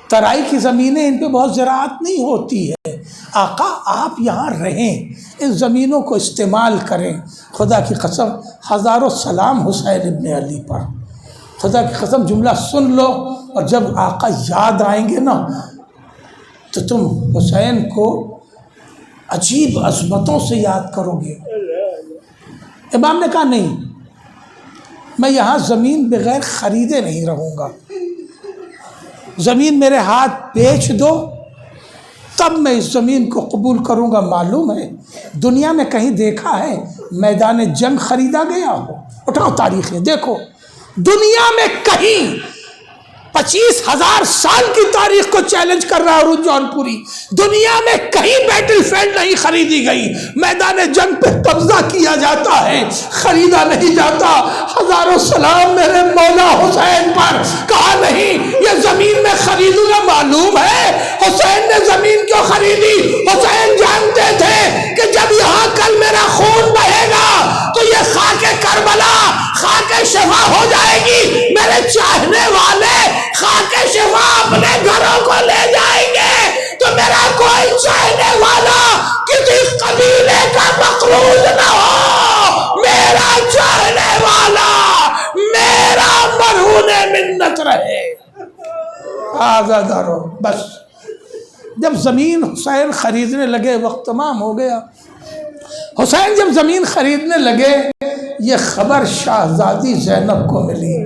ترائی کی زمینیں، ان پہ بہت زراعت نہیں ہوتی ہے، آقا آپ یہاں رہیں، ان زمینوں کو استعمال کریں۔ خدا کی قسم، ہزاروں سلام حسین ابن علی پر، خدا کی قسم جملہ سن لو، اور جب آقا یاد آئیں گے نا تو تم حسین کو عجیب عظمتوں سے یاد کرو گے۔ امام نے کہا نہیں، میں یہاں زمین بغیر خریدے نہیں رہوں گا، زمین میرے ہاتھ بیچ دو تب میں اس زمین کو قبول کروں گا۔ معلوم ہے دنیا میں کہیں دیکھا ہے میدان جنگ خریدا گیا ہو؟ اٹھاؤ تاریخیں دیکھو، دنیا میں کہیں 25,000 سال کی تاریخ کو چیلنج کر رہا ہے عروج جونپوری۔ دنیا میں کہیں بیٹل فیلڈ نہیں خریدی گئی، میدان جنگ پہ قبضہ کیا جاتا ہے، خریدا نہیں جاتا۔ ہزاروں سلام میرے مولا حسین پر، کہا نہیں یہ زمین میں خریدنا معلوم ہے۔ حسین نے زمین کیوں خریدی؟ حسین جانتے تھے کہ جب یہاں کل میرا خون بہے گا تو یہ خاک کربلا خاک شفا ہو جائے گی، میرے چاہنے والے خاک شفا اپنے گھروں کو لے جائیں گے، تو میرا کوئی چاہنے والا کسی قبیلے کا مخلوط نہ ہو، میرا چاہنے والا میرا مرہون منت رہے۔ آزاد رہو بس۔ جب زمین حسین خریدنے لگے وقت تمام ہو گیا۔ حسین جب زمین خریدنے لگے یہ خبر شہزادی زینب کو ملی۔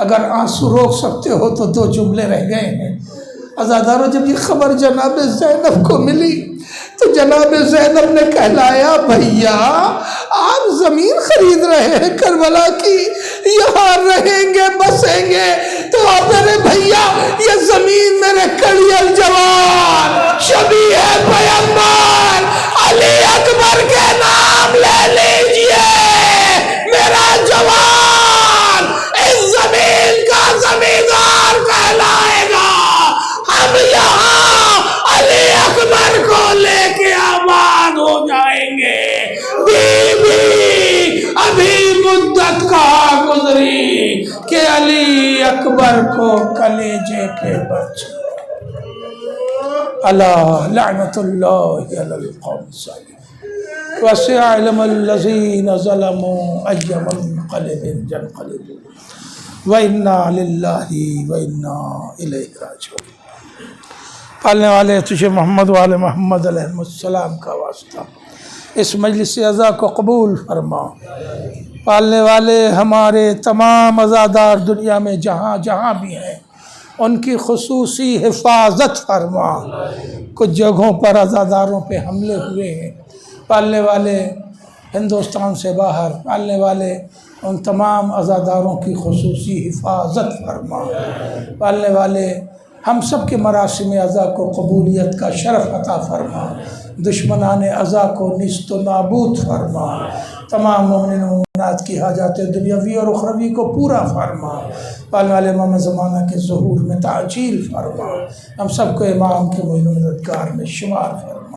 اگر آنسو روک سکتے ہو تو 2 جملے رہ گئے ہیں۔ عزادارو جب یہ خبر جناب زینب کو ملی تو جناب زینب نے کہلایا بھیا آپ زمین خرید رہے ہیں کربلا کی، یہاں رہیں گے بسیں گے، تو آپ میرے بھیا یہ زمین میرے کڑیل جوان شبیہ پیغمبر علی اکبر کے نام لے لیجئے، میرا جوان اس زمین کا زمیندار کہلائے گا۔ ہم یہاں علی اکبر کو لے کے آباد ہو جائیں گے۔ بی بی ابھی مدت کہاں گزری کہ علی اکبر کو کلیجے کے بچے۔ اللہ لعنت اللہ علی القوم الظالمین وسيعلم الذين ظلموا أي منقلب ينقلبون وإنا لله وإنا إليه راجعون۔ پالنے والے تجھے محمد وآل محمد علیہ السلام کا واسطہ اس مجلس عزا کو قبول فرما۔ پالنے والے ہمارے تمام عزادار دنیا میں جہاں جہاں بھی ہیں ان کی خصوصی حفاظت فرما۔ کچھ جگہوں پر عزاداروں پہ حملے ہوئے ہیں، پالنے والے ہندوستان سے باہر، پالنے والے ان تمام عزاداروں کی خصوصی حفاظت فرما۔ پالنے والے ہم سب کے مراسم عزا کو قبولیت کا شرف عطا فرما، دشمنان عزا کو نیست و نابود فرما، تمام مومنین و مومنات کی حاجات دنیاوی اور اخروی کو پورا فرما۔ پالنے والے امام زمانہ کے ظہور میں تعجیل فرما، ہم سب کو امام کے معین و مددگار میں شمار فرما۔